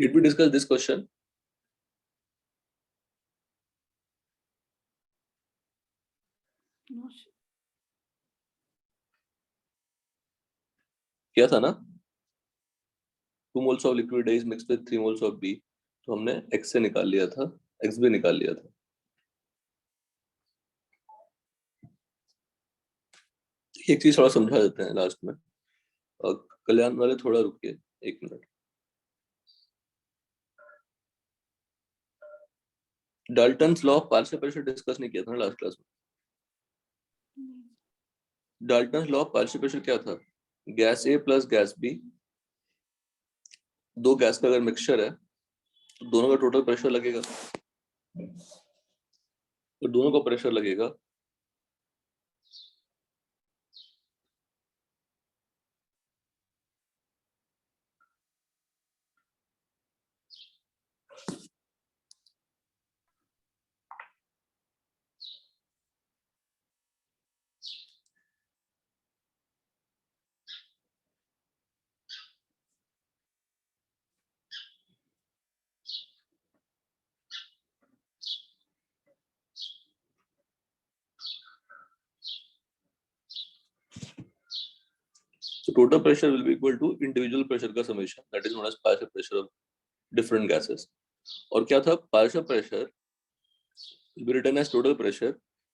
Did we discuss this question? क्या था ना, 2 moles of liquid A is mixed with 3 moles of B, तो हमने X से निकाल लिया था, X भी निकाल लिया था। एक चीज थोड़ा समझा देते हैं लास्ट में, और कल्याण वाले थोड़ा रुकिए 1 minute. Dalton's law of partial pressure discuss नहीं किया था ना लास्ट क्लास में। Dalton's law of partial pressure क्या था? गैस ए प्लस गैस बी, दो गैस का अगर मिक्सचर है तो दोनों का टोटल प्रेशर लगेगा, तो दोनों का प्रेशर लगेगा so total pressure will be equal to individual pressure का summation, that is known as partial pressure of different gases। और क्या था? partial pressure will be written as total pressure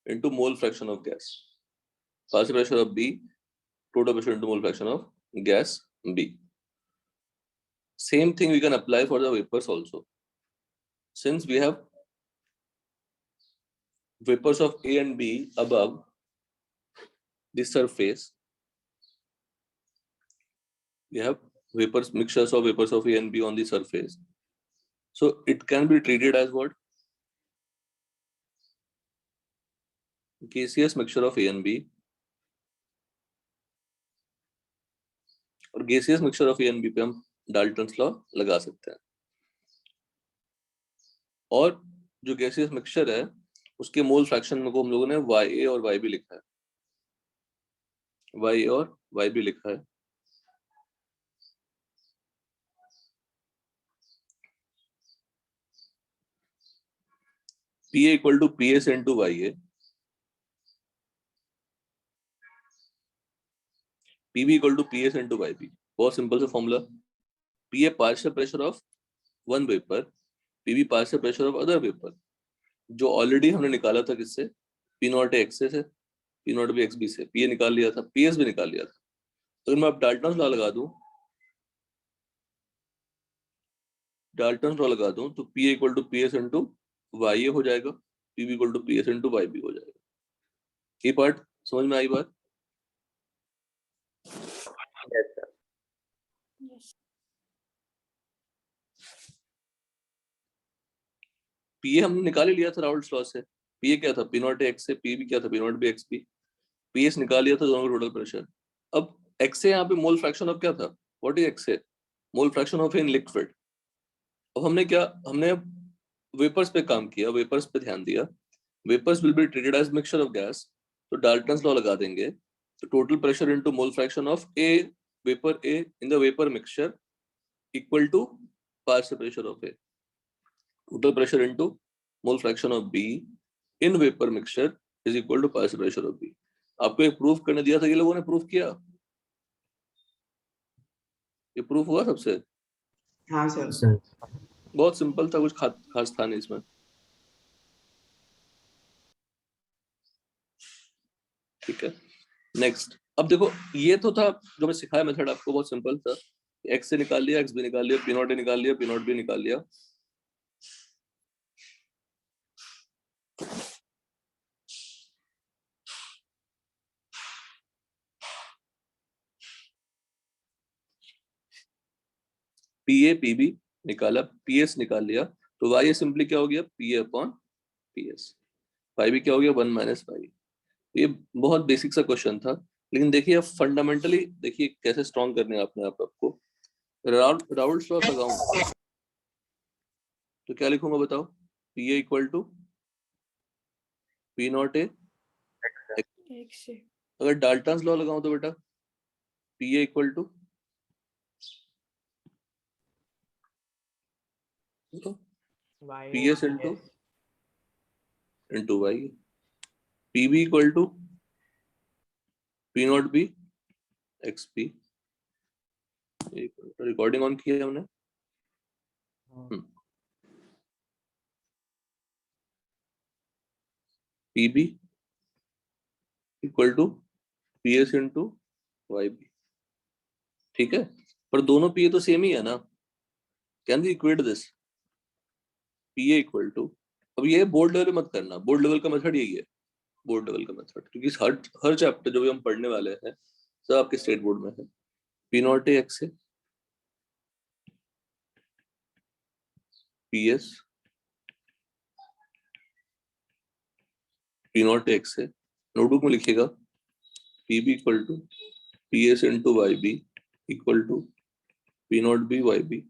into mole fraction of gas। partial pressure of B, total pressure into mole fraction of gas B। same thing we can apply for the vapors also, since we have vapors of A and B above the surface, we have vapors, mixtures of vapors of A and B on the surface, so it can be treated as what? gaseous mixture of A and B, और gaseous mixture of A and B पे हम Dalton's law लगा सकते हैं। और जो gaseous mixture है उसके मोल फ्रैक्शन में को हम लोगों ने Ya और Yb लिखा है, Ya और Yb लिखा है। Pa equal to Ps into Ya, Pb equal to Ps into Yb। बहुत सिंपल सा formula, Pa partial pressure of one vapour, Pb partial pressure of other vapour, जो ऑलरेडी हमने निकाला था किससे? P नॉट ए एक्स से, P naught B X B से, Pa निकाल लिया था, Ps भी निकाल लिया था। तो मैं अब डाल्टन्स लॉ लगा दूं, डाल्टन्स लॉ लगा दूं तो Pa equal to Ps into Ya हो जाएगा, Pb equal to Ps into Yb हो जाएगा। ये पार्ट समझ में आई बात? Pa हमने निकाल ही लिया था राउल्ट्स लॉ से। Pa क्या था? P नॉट एक्स से, Pb क्या था? P naught B X B. Ps निकाल लिया था, दोनों का टोटल प्रेशर। अब x से यहाँ पे मोल फ्रैक्शन ऑफ क्या था? व्हाट इज x से? मोल फ्रैक्शन ऑफ इन लिक्विड। अब हमने वेपर्स पे काम किया, वेपर्स पे ध्यान दिया। Vapours will be treated as mixture of gas, तो डाल्टन्स लॉ लगा देंगे, तो total pressure into mole fraction of A vapour A in the vapour mixture equal to partial pressure of A, total pressure into mole fraction of B in vapor mixture is equal to partial pressure of B। आपको एक proof करने दिया था, ये लोगों ने proof किया? ये प्रूफ हुआ सबसे? हाँ सर। बहुत सिंपल था, कुछ खास था नहीं इसमें। ठीक है, नेक्स्ट। अब देखो, ये तो था जो मैं सिखाया मेथड आपको, बहुत सिंपल था। एक्स से निकाल लिया, एक्स भी निकाल लिया, पी नॉट ए निकाल लिया, पी नॉट बी निकाल लिया। पी ए पी बी निकाला, पी एस निकाल लिया, तो वाई सिंपली क्या हो गया? P A upon P S. Y भी क्या हो गया? 1 माइनस वाई। ये बहुत बेसिक सा क्वेश्चन था, लेकिन देखिए अब फंडामेंटली देखिए कैसे स्ट्रॉन्ग करने हैं अपने आप आपको। राउल्ट्स लॉ लगाऊं तो क्या लिखूंगा बताओ? P A equal to P not A X. अगर डाल्टन्स लॉ लगाऊं तो बेटा P A equal to Y PS into Y, PB equal to P naught B XP। Recording on की है हमने। PB equal to PS into YB, ठीक है। पर दोनों PA तो सेम ही है ना, can we equate this? PA equal to, अब ये बोर्ड लेवल मत करना, बोर्ड लेवल का मेथड यही है, बोर्ड लेवल का मेथड, क्योंकि हर हर चैप्टर जो भी हम पढ़ने वाले हैं सब आपके स्टेट बोर्ड में है। P नॉट एक्स है, PS P नॉट एक्स है, नोटबुक में लिखिएगा PB equal to PS into YB equal to P naught B YB।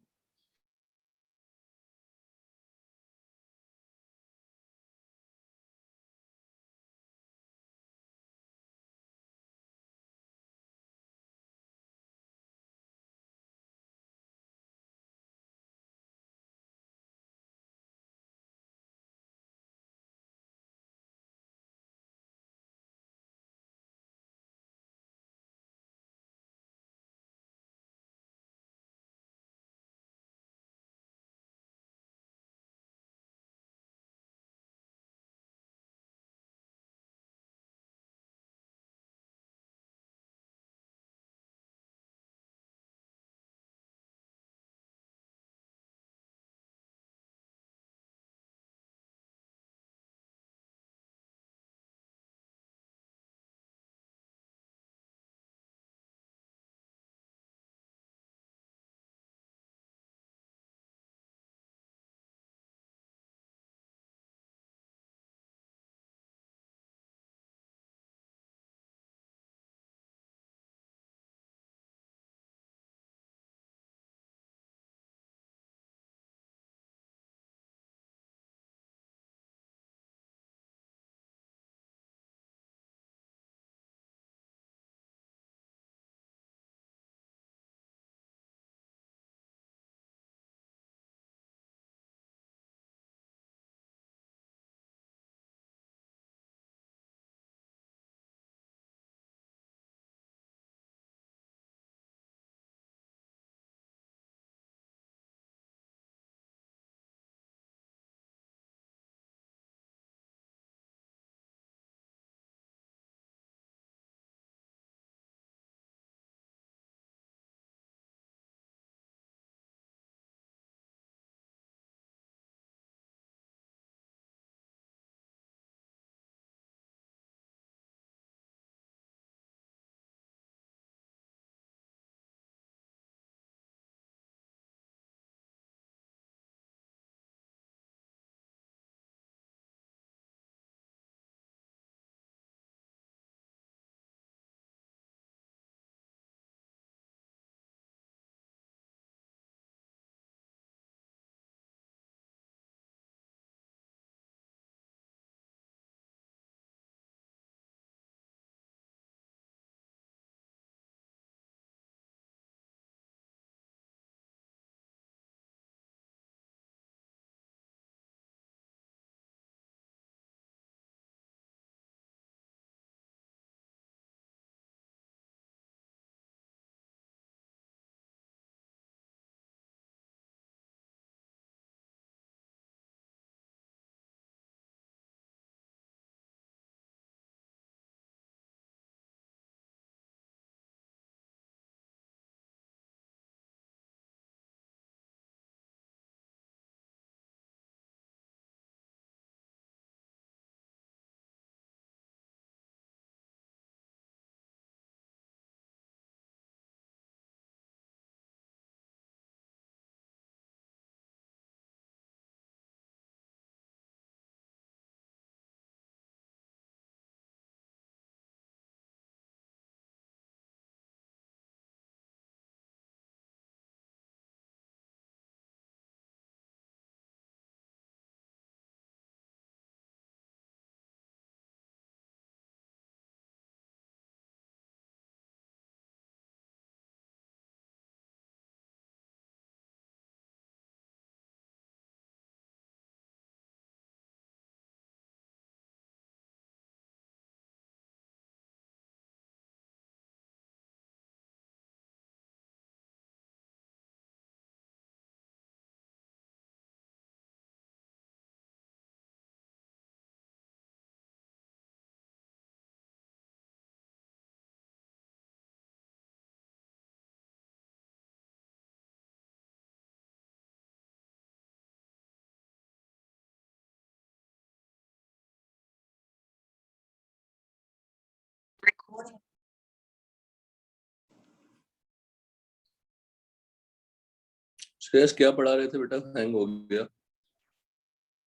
Shreyas क्या पढ़ा रहे थे बेटा? हैंग हो गया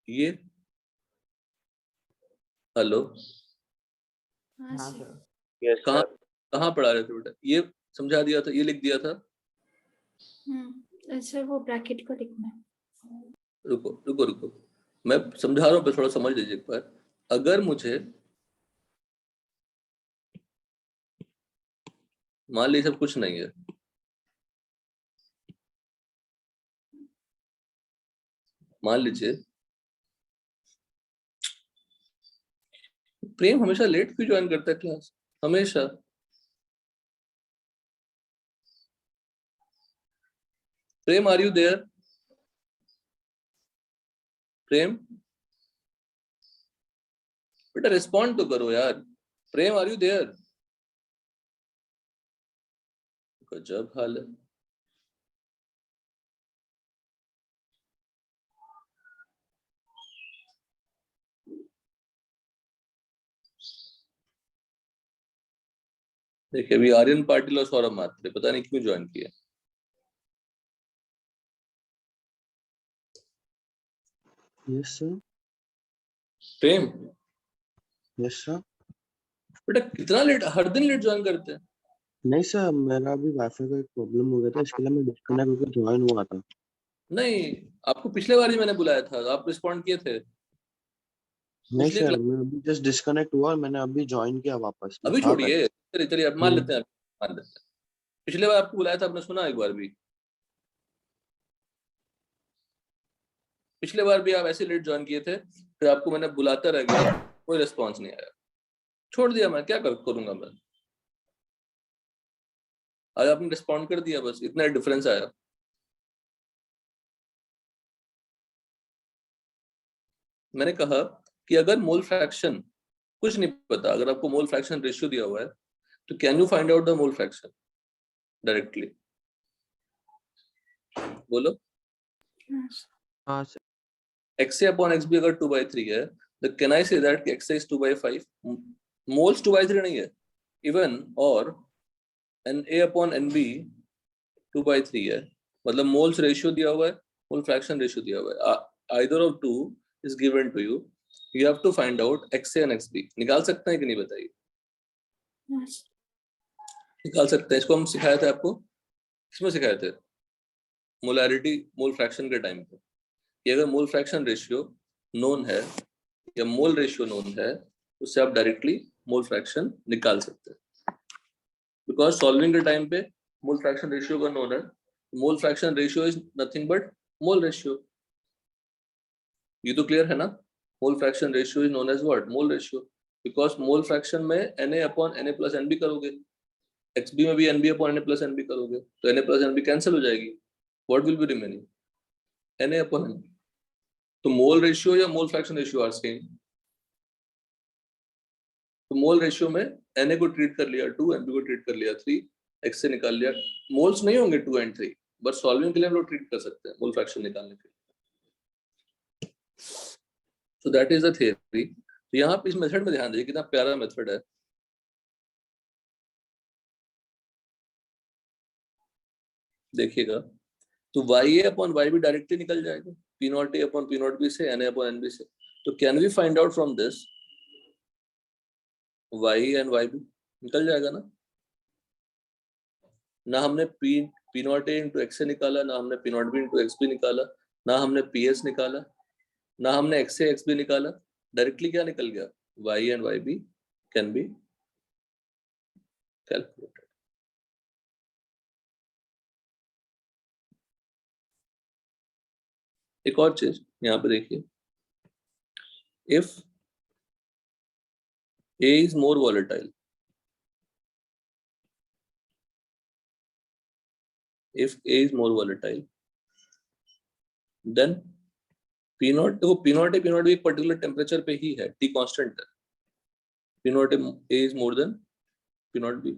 ये। हेलो, हाँ सर। यस कहाँ सर। कहाँ पढ़ा रहे थे बेटा? ये समझा दिया था, ये लिख दिया था। सर वो ब्रैकेट को लिखना है। रुको रुको रुको, मैं समझा रहा हूँ, पर थोड़ा समझ लीजिए एक बार। अगर मुझे मान लीजिए सब कुछ नहीं है, मान लीजिए प्रेम हमेशा लेट क्यों ज्वाइन करता है क्लास? हमेशा। प्रेम, आर यू देयर? प्रेम बेटा रिस्पॉन्ड तो करो यार। प्रेम, आर यू देयर? गजब हाल है। देखिए अभी आर्यन पाटिल और सौरभ मात्रे पता नहीं क्यों ज्वाइन किया। Yes sir. Prem yes sir. बेटा कितना लेट, हर दिन लेट ज्वाइन करते हैं। नहीं सर, मेरा अभी वाईफाई का एक प्रॉब्लम हो गया था, इसके लिए मैं डिस्कनेक्ट होकर ज्वाइन हुआ था। नहीं, आपको पिछले बार ही मैंने बुलाया था, आप रिस्पॉन्ड किए थे। नहीं पिछले सर, क्लास, मैं अभी जस्ट डिस्कनेक्ट हुआ और मैंने अभी ज्वाइन किया वापस। मैं अभी था बैठ। छोड़िए, चलिए चलिए अब मान लेते हैं, मान लेते हैं। पिछले बार आपको बुलाया था, आपने सुना एक बार भी? पिछले बार भी आप ऐसे लेट ज्वाइन किए थे, फिर आपको मैंने बुलाता रह गया, कोई रिस्पॉन्स नहीं आया, छोड़ दिया। मैं क्या करूंगा मैं? आज आपने रिस्पॉन्ड कर दिया, बस इतना डिफरेंस आया। मैंने कहा कि अगर मोल फ्रैक्शन, कुछ नहीं पता, अगर आपको मोल फ्रैक्शन रेशियो दिया हुआ है तो can you find out the mole fraction directly? बोलो। हाँ सर। XA अपॉन XB अगर 2/3 है, तो can I say that XA is 2/5? Moles 2/3 नहीं है इवन, और NA अपॉन NB 2/3 है, मतलब मोल्स रेशियो दिया हुआ है, मोल फ्रैक्शन रेशियो दिया हुआ है, either of two is given to you, you have to find out XA and XB। निकाल सकते हैं कि नहीं बताइए? निकाल सकते हैं। इसको हम सिखाए थे आपको, किसमें सिखाए थे? मोलैरिटी, मोल फ्रैक्शन के टाइम पे, कि अगर मोल फ्रैक्शन रेशियो नोन है या मोल रेशियो नोन है, उससे आप डायरेक्टली मोल फ्रैक्शन निकाल सकते हैं। बिकॉज सॉल्विंग के टाइम पे मोल फ्रैक्शन रेशियो का नोन है, mole fraction ratio is nothing but mole ratio. ये तो क्लियर है ना? Mole fraction ratio is known as what? Mole ratio. Because mole fraction में Na upon Na plus NB करोगे, XB में भी NB upon Na plus NB करोगे, तो Na प्लस NB कैंसिल हो जाएगी। What will be remaining? Na upon NB। तो mole ratio या मोल फ्रैक्शन रेशियो आर सेम। तो मोल रेशियो में Na को ट्रीट कर लिया 2, NB को ट्रीट कर लिया 3, X से निकाल लिया। मोल्स नहीं होंगे 2 और 3, बट सॉल्विंग के लिए हम लोग ट्रीट कर सकते हैं मोल फ्रैक्शन निकालने के लिए। So that is the theory. तो यहाँ पे इस मेथड में ध्यान दीजिए, कितना प्यारा मेथड है। देखिएगा, तो YA अपॉन YB डायरेक्टली निकल जाएगा, P0A अपॉन P0B से, Na अपॉन NB से। तो can we find out from this YA and YB? निकल जाएगा ना? ना हमने P0A इंटू XA निकाला, ना हमने P0B इंटू XB निकाला, ना हमने PS निकाला, ना हमने XA XB निकाला, डायरेक्टली क्या निकल गया? YA and YB can be calculated. एक और चीज यहाँ पे देखिए, if A is more volatile, if A is more volatile, then P0, देखो P0A P0B एक पर्टिकुलर टेम्परेचर पे ही है, T कांस्टेंट है, P0A is more than P0B।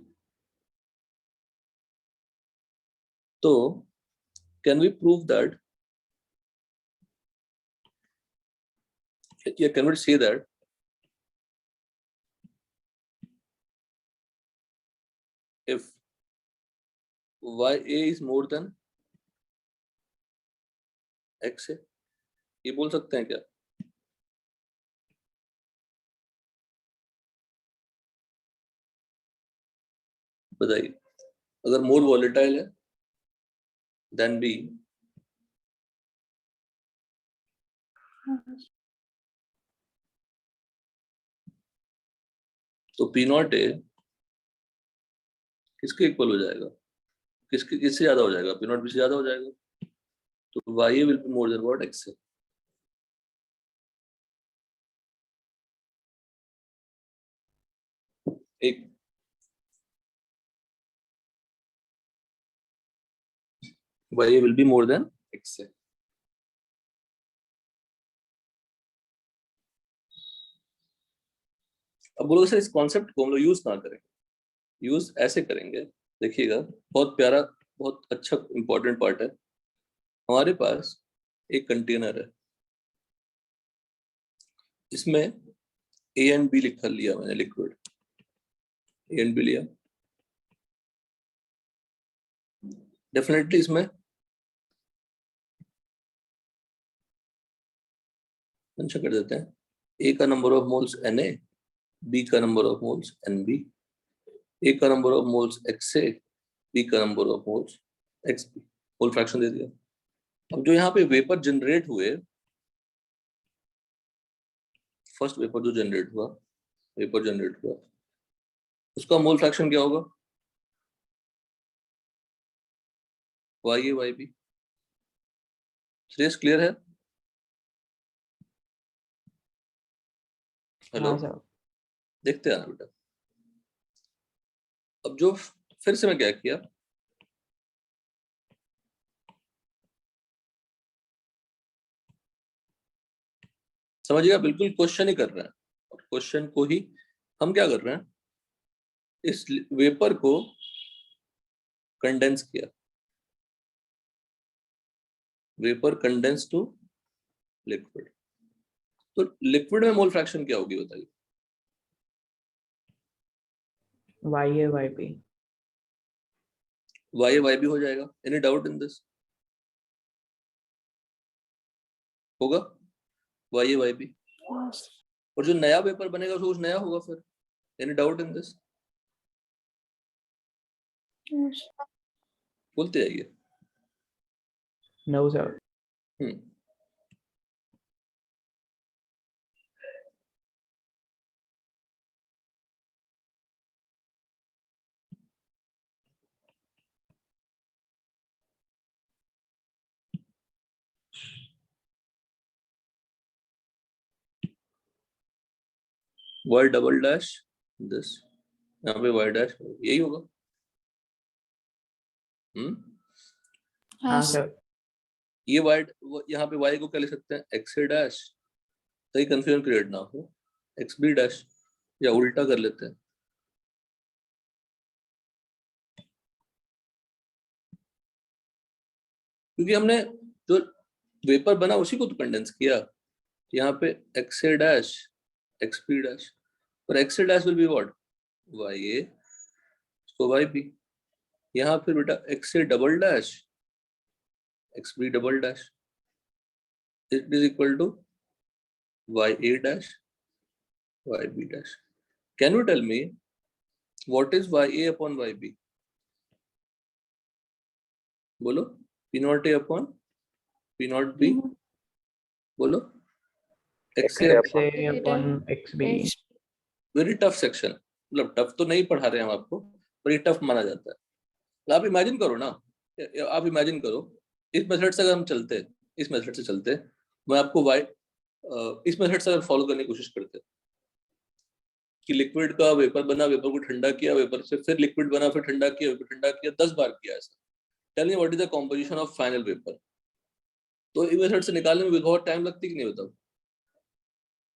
तो कैन वी प्रूव दैट, या can we say that if YA is more than XA, ये बोल सकते हैं क्या? बताइए, अगर मोर वॉलेटाइल है देन बी, तो पी नॉट ए किसके इक्वल हो जाएगा? किससे ज्यादा हो जाएगा? पी नॉट बी से ज्यादा हो जाएगा, तो Y will be more than what? X A. एक Y will be more than X A. अब बोलो सर इस कॉन्सेप्ट को हम लोग यूज कहाँ करेंगे? यूज ऐसे करेंगे, देखिएगा, बहुत प्यारा, बहुत अच्छा इंपॉर्टेंट पार्ट है। हमारे पास एक कंटेनर है, इसमें ए एंड बी लिखा लिया मैंने, लिक्विड ए एंड बी लिया। डेफिनेटली इसमें मेंशन कर देते हैं ए का number of moles Na, B का number of moles Nb, A का number of moles Xa, B का number of moles Xb, whole fraction दे दिया। अब जो यहाँ पे वेपर जनरेट हुए, फर्स्ट वेपर जो जनरेट हुआ, वेपर जनरेट हुआ, उसका मोल फ्रैक्शन क्या होगा? YA YB। श्रेष्ठ क्लियर है? हेलो, हाँ सर। देखते हैं ना बेटा। अब जो फिर से मैं क्या किया, समझिएगा, बिल्कुल क्वेश्चन ही कर रहे हैं, और क्वेश्चन को ही हम क्या कर रहे हैं, इस वेपर को कंडेंस किया, वेपर कंडेंस टू लिक्विड। तो लिक्विड में मोल फ्रैक्शन क्या होगी बताइए? YA YB। YA YB हो जाएगा। Any doubt in this? होगा YA YB। और जो नया पेपर बनेगा उसको कुछ नया होगा फिर। Any doubt in this? बोलते जाइए। No sir. Y double dash this, यहाँ पे Y डैश यही होगा। हाँ सर। ये Y, यहाँ पे Y को क्या लिख सकते हैं? XA डैश, सही कंफ्यूजन क्रिएट ना हो, XB डैश, या उल्टा कर लेते हैं। क्योंकि हमने जो वेपर बना उसी को तो कंडेंस किया। यहाँ पे XA डैश, XB डैश, और XA dash will be what? YA, तो YB। यहाँ फिर बेटा XA double dash, XB double dash, it is equal to YA dash, YB dash. Can you tell me what is YA upon YB? बोलो, P naught A upon P naught B, बोलो, XA upon XB। Very tough section, मतलब tough तो नहीं पढ़ा रहे हम आपको, पर ये टफ माना जाता है। आप इमेजिन करो ना, आप इमेजिन करो, इस मेथड से अगर हम चलते, इस मेथड से चलते, मैं आपको इस मेथड से अगर फॉलो करने की कोशिश करते कि लिक्विड का वेपर बना, वेपर को ठंडा किया, वेपर से फिर लिक्विड बना, फिर ठंडा किया, वेपर ठंडा किया, 10 बार किया ऐसा, tell me what is the composition of final vapour. तो इस मेथड से निकालने में बहुत टाइम लगती कि नहीं बताओ?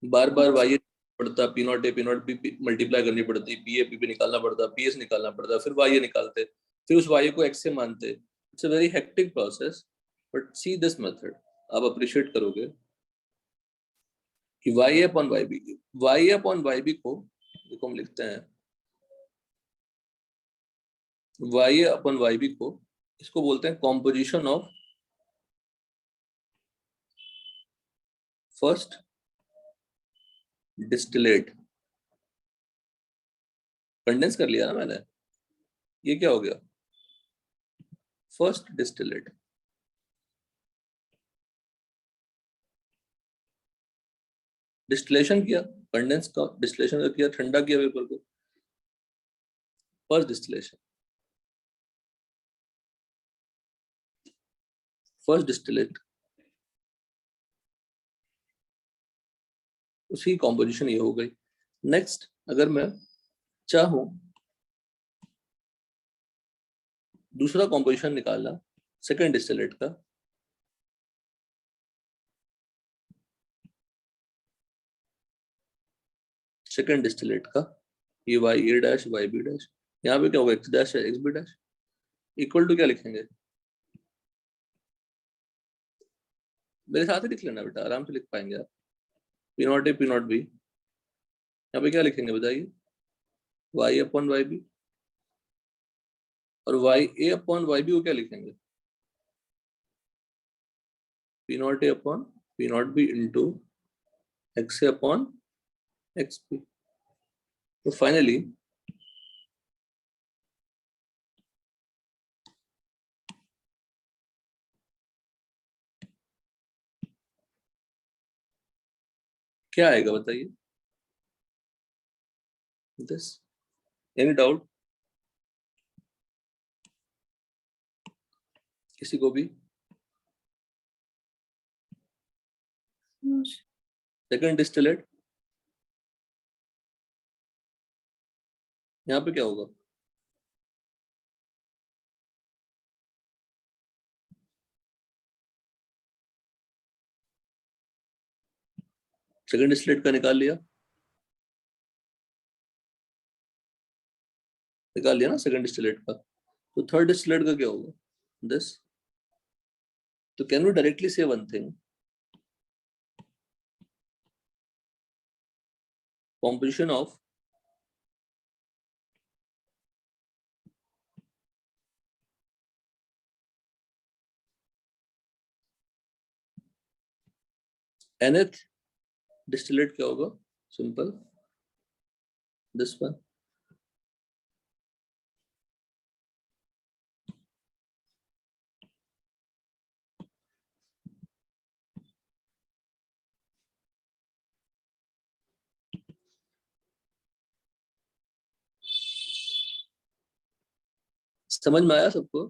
बार बार वाई पड़ता, P not A P not be multiply करनी पड़ती, पी ए पी पे निकालना पड़ता, पी एस निकालना पड़ता, फिर वाई निकालते, फिर उस वाई को एक्स से मानते। It's a very hectic process, but see this method, आप अप्रिशिएट करोगे कि Y upon Y B, Y upon Y B को देखो हम लिखते हैं Y A upon Y B को, इसको बोलते हैं composition of first distillate. Condense कर लिया ना मैंने, ये क्या हो गया, फर्स्ट डिस्टिलेट। डिस्टिलेशन किया, कंडेंस का डिस्टिलेशन किया, ठंडा किया वेपर को, फर्स्ट डिस्टिलेशन, फर्स्ट डिस्टिलेट, उसकी कॉम्पोजिशन ये हो गई। नेक्स्ट अगर मैं चाहूं दूसरा कॉम्पोजिशन निकालना सेकेंड डिस्टिलेट का, सेकेंड डिस्टिलेट का, ये Y A dash Y B dash, यहाँ पे क्या होगा, एक्स डैश है X B dash, equal to क्या लिखेंगे, मेरे साथ ही लिख लेना बेटा, आराम से लिख पाएंगे आप। P not A P not B, यहाँ पे क्या लिखेंगे बताइए, वाई अपॉन वाई बी, और Y A upon Y B को क्या लिखेंगे, P not A upon P not B into X A upon X B. तो फाइनली क्या आएगा बताइए, दिस, एनी डाउट किसी को भी? सेकंड डिस्टिलेट, यहाँ पे क्या होगा, सेकंड डिस्टिलेट का निकाल लिया, निकाल लिया ना सेकंड डिस्टिलेट का, तो थर्ड डिस्टिलेट का क्या होगा, दिस। तो कैन वी डायरेक्टली से one thing, composition of nth distillate क्या होगा, सिंपल, दिस वन। समझ में आया सबको?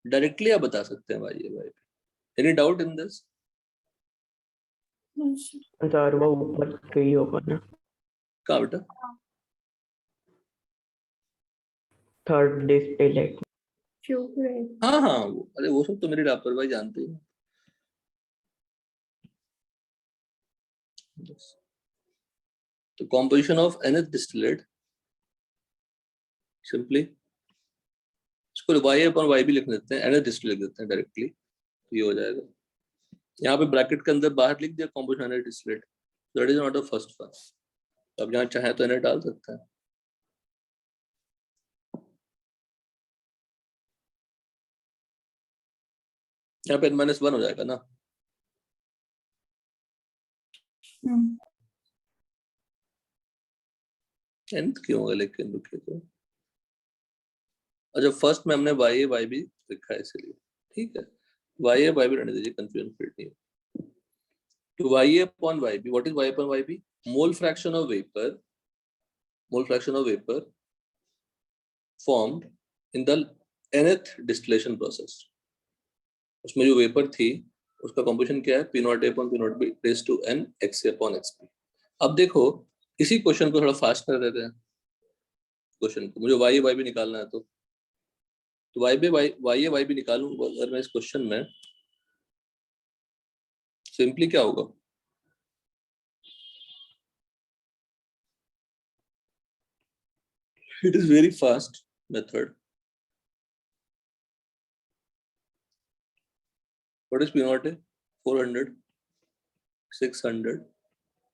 डायरेक्टली आप बता सकते हैं भाई, भाई any doubt in this? Sir वो ऊपर पे ही होगा ना, कहाँ बेटा, थर्ड डिस्टिलेट। हाँ हाँ अरे वो सब तो मेरी लापरवाही जानते हैं। तो composition of nth distillate, simply इसको y अपॉन y भी लिख देते हैं, nth डिस्टिलेट लिख देते हैं डायरेक्टली, तो ये हो जाएगा। यहाँ पे ब्रैकेट के अंदर बाहर लिख दिया composition nth distillate, that is not a first one. अब यहाँ चाहे तो nth डाल सकते हैं। यहाँ पे n-1 हो जाएगा ना, nth क्यों होगा लेकिन, रुकिए तो, अच्छा फर्स्ट में हमने वाई ए वाई बी लिखा है इसलिए, ठीक है, वाई ए वाई बी रहने दीजिए, कंफ्यूजन क्रिएट नहीं है। तो Y A upon Y B, what is Y upon Y B, mole fraction of vapour, mole fraction of vapour formed in the nth distillation process। उसमें जो वेपर थी उसका composition क्या है, P not A upon P not B raise to N X A upon X B. अब देखो इसी question को थोड़ा फास्ट कर देते हैं, क्वेश्चन को, मुझे वाई वाई भी निकालना है, तो वाई बी वाई भी निकालूं अगर मैं इस क्वेश्चन में, सिंपली क्या होगा, it is very fast method. What is P not A, 400 600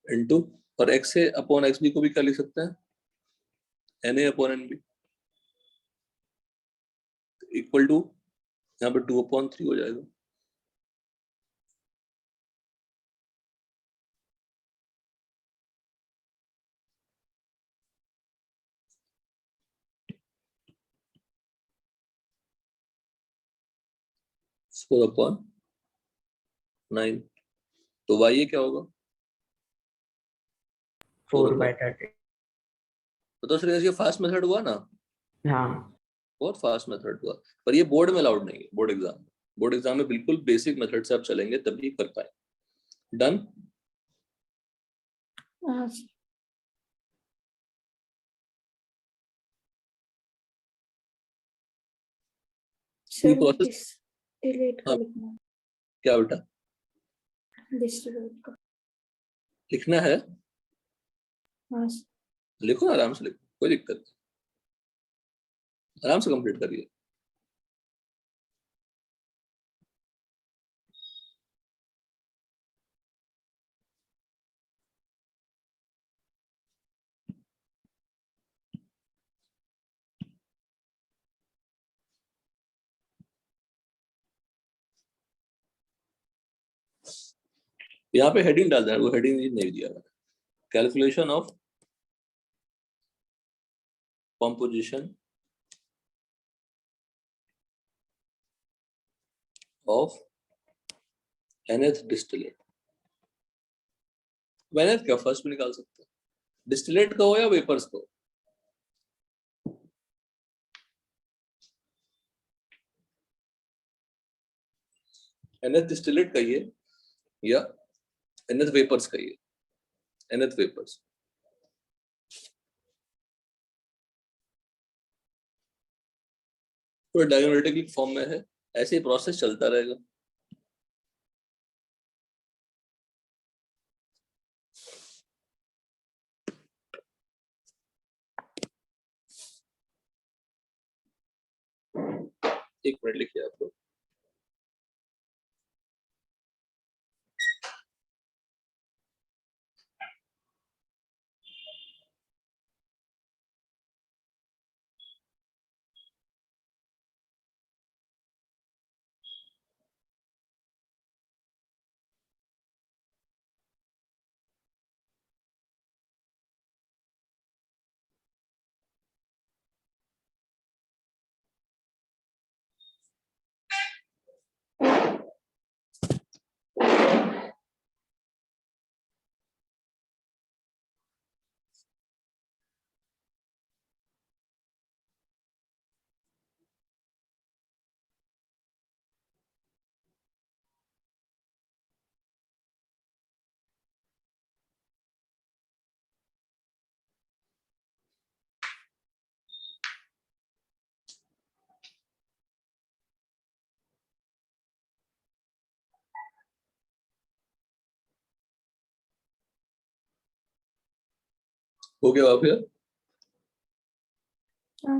into, और X A upon X B को भी क्या लिख सकते हैं, N A upon N B. Equal to यहाँ पे 2/3 हो जाएगा। फोर अपॉन 9, तो y ये क्या होगा? 4/30। तो श्रेयस ये फास्ट मेथड हुआ ना, हाँ बहुत फास्ट मेथड हुआ, पर ये बोर्ड में अलाउड नहीं है। बोर्ड एग्जाम में बिल्कुल बेसिक मेथड से आप चलेंगे तभी कर पाए। डन। हाँ सर प्रोसेस डिलीट का हाँ, लिखना क्या बेटा डिस्ट्रीब्यूट का। लिखना है? हाँ लिखो आराम से, लिखो, कोई दिक्कत नहीं, आराम से कंप्लीट करिए। यहाँ पे हेडिंग डाल देना, वो हेडिंग नहीं दिया है। Calculation of composition of nth distillate. nth क्या फर्स्ट भी निकाल सकते हैं, डिस्टिलेट का हो या वेपर्स का हो। nth डिस्टिलेट कहिए या nth वेपर्स कहिए, nth वेपर्स। पूरा डायग्रामेटिक फॉर्म में है, ऐसे ही प्रोसेस चलता रहेगा। एक मिनट लिखिए आप लोग। हो गया वहां पे, हाँ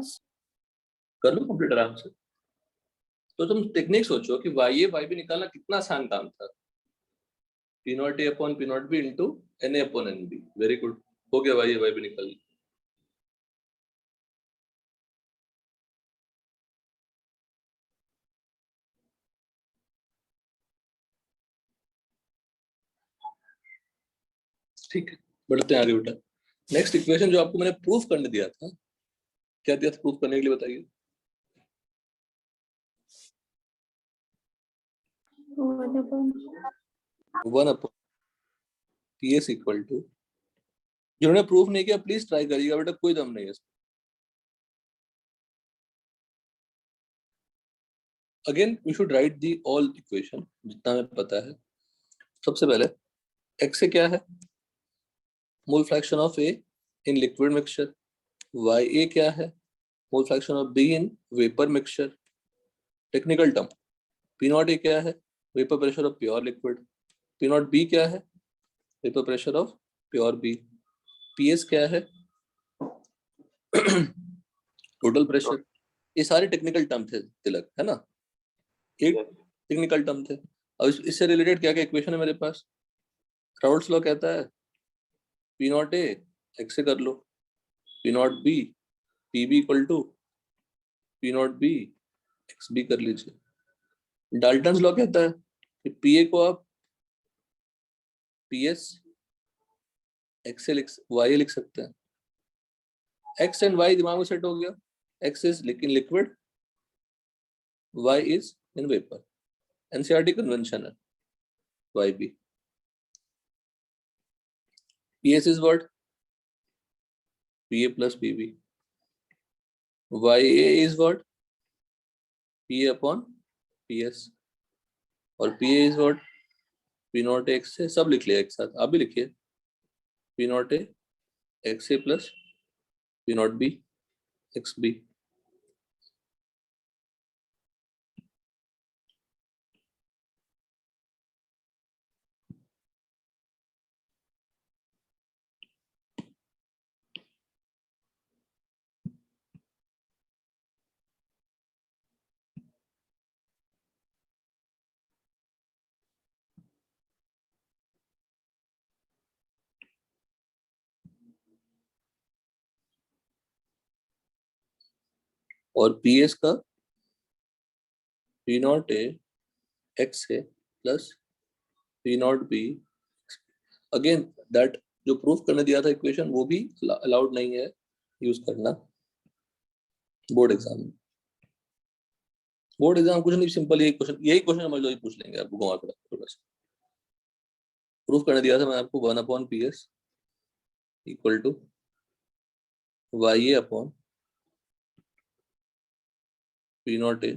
कर लो कंप्लीट आराम से। तो तुम टेक्निक सोचो कि वाई भी निकालना कितना आसान काम था। P not A upon P not B into N A upon N B. Very good, हो गया वाई भी निकाल लिया। ठीक है, बढ़ते हैं आगे बेटा। नेक्स्ट इक्वेशन जो आपको मैंने प्रूफ करने दिया था, क्या दिया था प्रूफ करने के लिए बताइए। 1 upon P S equal to, जिन्होंने प्रूफ नहीं किया प्लीज ट्राई करिएगा बेटा, कोई दम नहीं है इसमें। Again we should write the all equation जितना हमें पता है। सबसे पहले x से क्या है, mole fraction of A in liquid mixture. Y A क्या है, mole fraction of B in vapour mixture. Technical term, P not A क्या है, vapour pressure of pure liquid. P not B क्या है, vapour pressure of pure B. P S क्या है, total pressure. ये सारे टेक्निकल टर्म थे तिलक, है ना, एक टेक्निकल टर्म थे। अब इससे रिलेटेड क्या क्या इक्वेशन है मेरे पास। राउल्ट्स लॉ कहता है पी नॉट ए एक्स से कर लो, P not B P B equal to P not B X B कर लीजिए। डाल्टन्स लॉ कहता है कि पी ए को आप पी एस एक्स ए वाई ए लिख सकते हैं। एक्स एंड वाई दिमाग में सेट हो गया, X is in liquid, Y is in vapour, NCERT convention है Y B. P S is what, P A plus P B, Y A is what, P A upon P S, और P A is what, P not X से, सब लिख लिया एक साथ, आप भी लिखिए, P not A X A plus P not B X B. और पी एस का P not A X A plus P not be, again that जो प्रूफ करने दिया था इक्वेशन वो भी अलाउड नहीं है यूज करना बोर्ड एग्जाम में। बोर्ड एग्जाम कुछ नहीं, सिंपल यही क्वेश्चन समझ लो, पूछ लेंगे आपको घुमा कर थोड़ा सा। प्रूफ करने दिया था मैंने आपको 1 upon P S equal to Y A upon P not A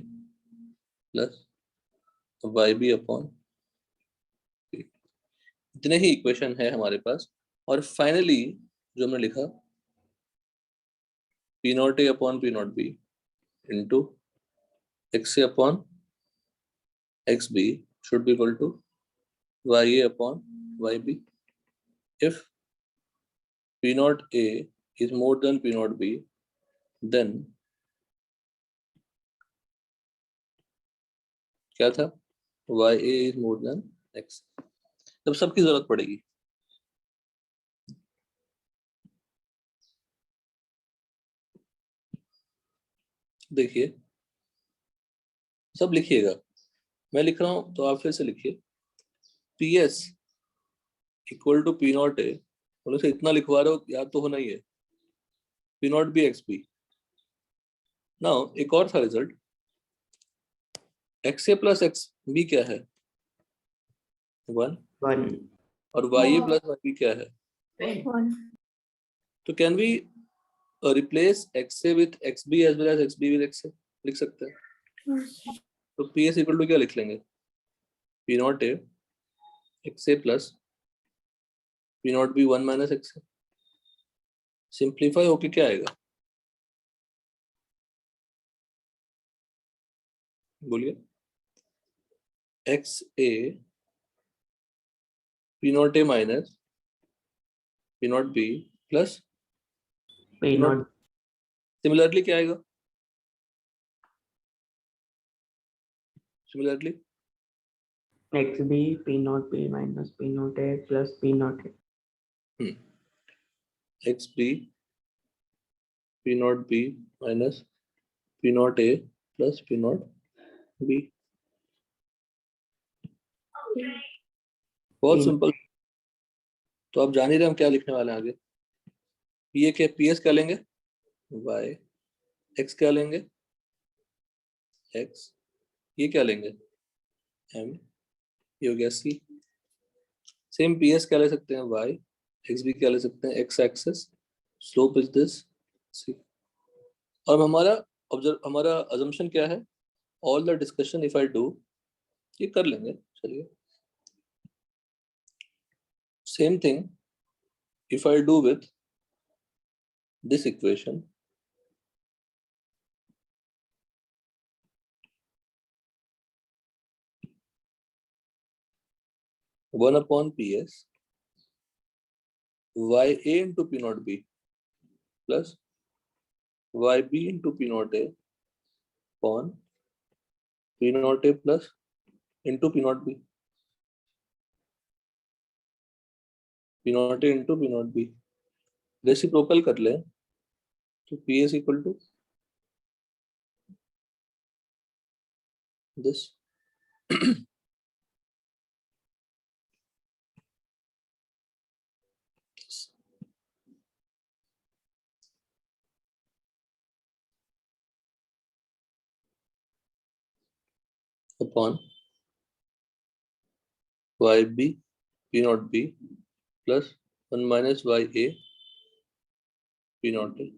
plus Y B upon, इतने ही इक्वेशन है हमारे पास। और फाइनली जो हमने लिखा P not A upon P not B into X A upon X B should be equal to ya upon yb if p naught a is more than p naught b, then क्या था, ya is more than x। तब सबकी जरूरत पड़ेगी, देखिए सब लिखिएगा, मैं लिख रहा हूं तो आप फिर से लिखिए, P S equal to P not A, बोले से इतना लिखवा रहे हो, याद तो होना ही है, P not B X B. Now एक और था result, X A plus X B क्या है, 1, 1 और Y A plus Y B क्या है, 1 तो can we replace X A with X B as well as X B with X A, लिख सकते हैं। तो पी एस इक्वल टू क्या लिख लेंगे, P not A X A plus P not be 1 minus x A, simplify होके क्या आएगा, बोलिए, x A P not a minus P not B plus P not, naught similarly क्या आएगा, similarly XB P naught B minus P naught A plus P naught A. X B P not B minus P not A plus P not B, बहुत simple. तो आप जान ही रहे हम क्या लिखने वाले हैं आगे, पी ए के पी एस क्या लेंगे, वाई, एक्स क्या लेंगे, एक्स, ये क्या लेंगे, एम, ये हो गया सी। सेम पी एस क्या ले सकते हैं, वाई, एक्स भी क्या ले सकते हैं, X axis, slope is this C. और हमारा अजम्पशन क्या है, all the discussion if I do, ये कर लेंगे, चलिए। Same thing if I do with this equation, one upon P S Y A into P not B plus Y B into P not A upon P not A plus into P not B, P not A into P not B, reciprocal कर ले तो P S equal to this. Upon yb p naught b plus 1 minus ya p naught a.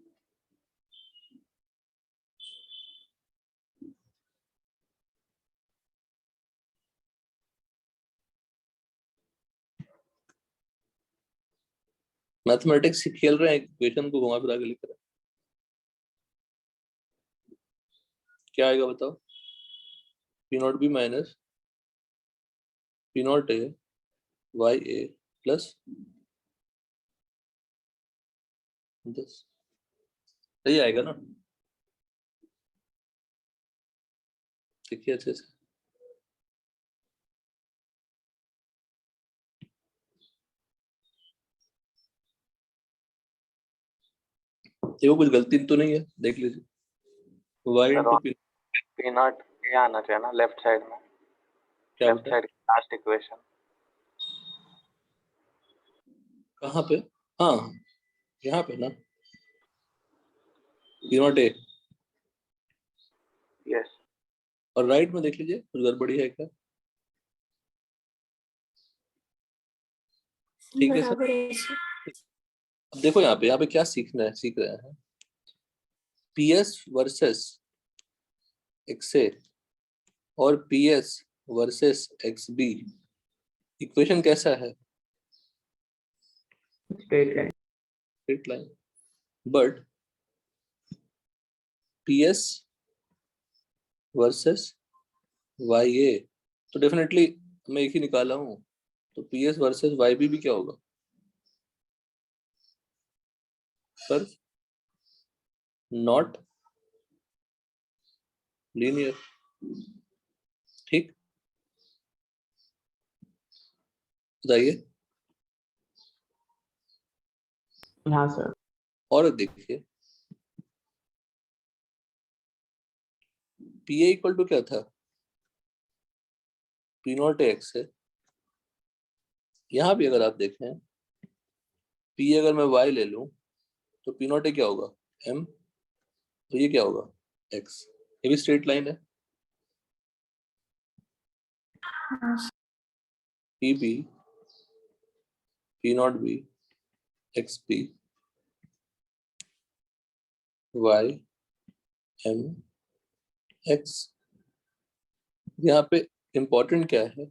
Mathematics से खेल रहे हैं, equation को घुमा फिरा के लिख रहे हैं। क्या आएगा बताओ? P not B minus P not A Y A plus 10। सही आएगा ना? देखिए अच्छे से। देखो कुछ गलती तो नहीं है, देख लीजिए। y into P P not ये आना चाहिए ना लेफ्ट साइड में, क्या लेफ्ट साइड लास्ट इक्वेशन। कहाँ पे? हाँ यहाँ पे ना, पी नॉट ए। यस, और राइट में देख लीजिए कुछ गड़बड़ी है क्या? ठीक है सर। बराबर है सर। अब देखो यहाँ पे क्या सीख रहे हैं। PS वर्सेस XA और PS वर्सेस XB इक्वेशन कैसा है? Straight line. But PS versus YA तो डेफिनेटली मैं एक ही निकाला हूं, तो PS वर्सेस YB भी क्या होगा सर? Not linear. ठीक, बताइए। हाँ सर। और देखिए PA इक्वल टू क्या था? P नॉट एक्स है। यहाँ भी अगर आप देखें P अगर मैं Y ले लूं तो P नॉट ए क्या होगा? M। तो ये क्या होगा? X। ये भी स्ट्रेट लाइन है। हाँ sir. PB P naught B XP Y M X। यहाँ पे इंपॉर्टेंट क्या है?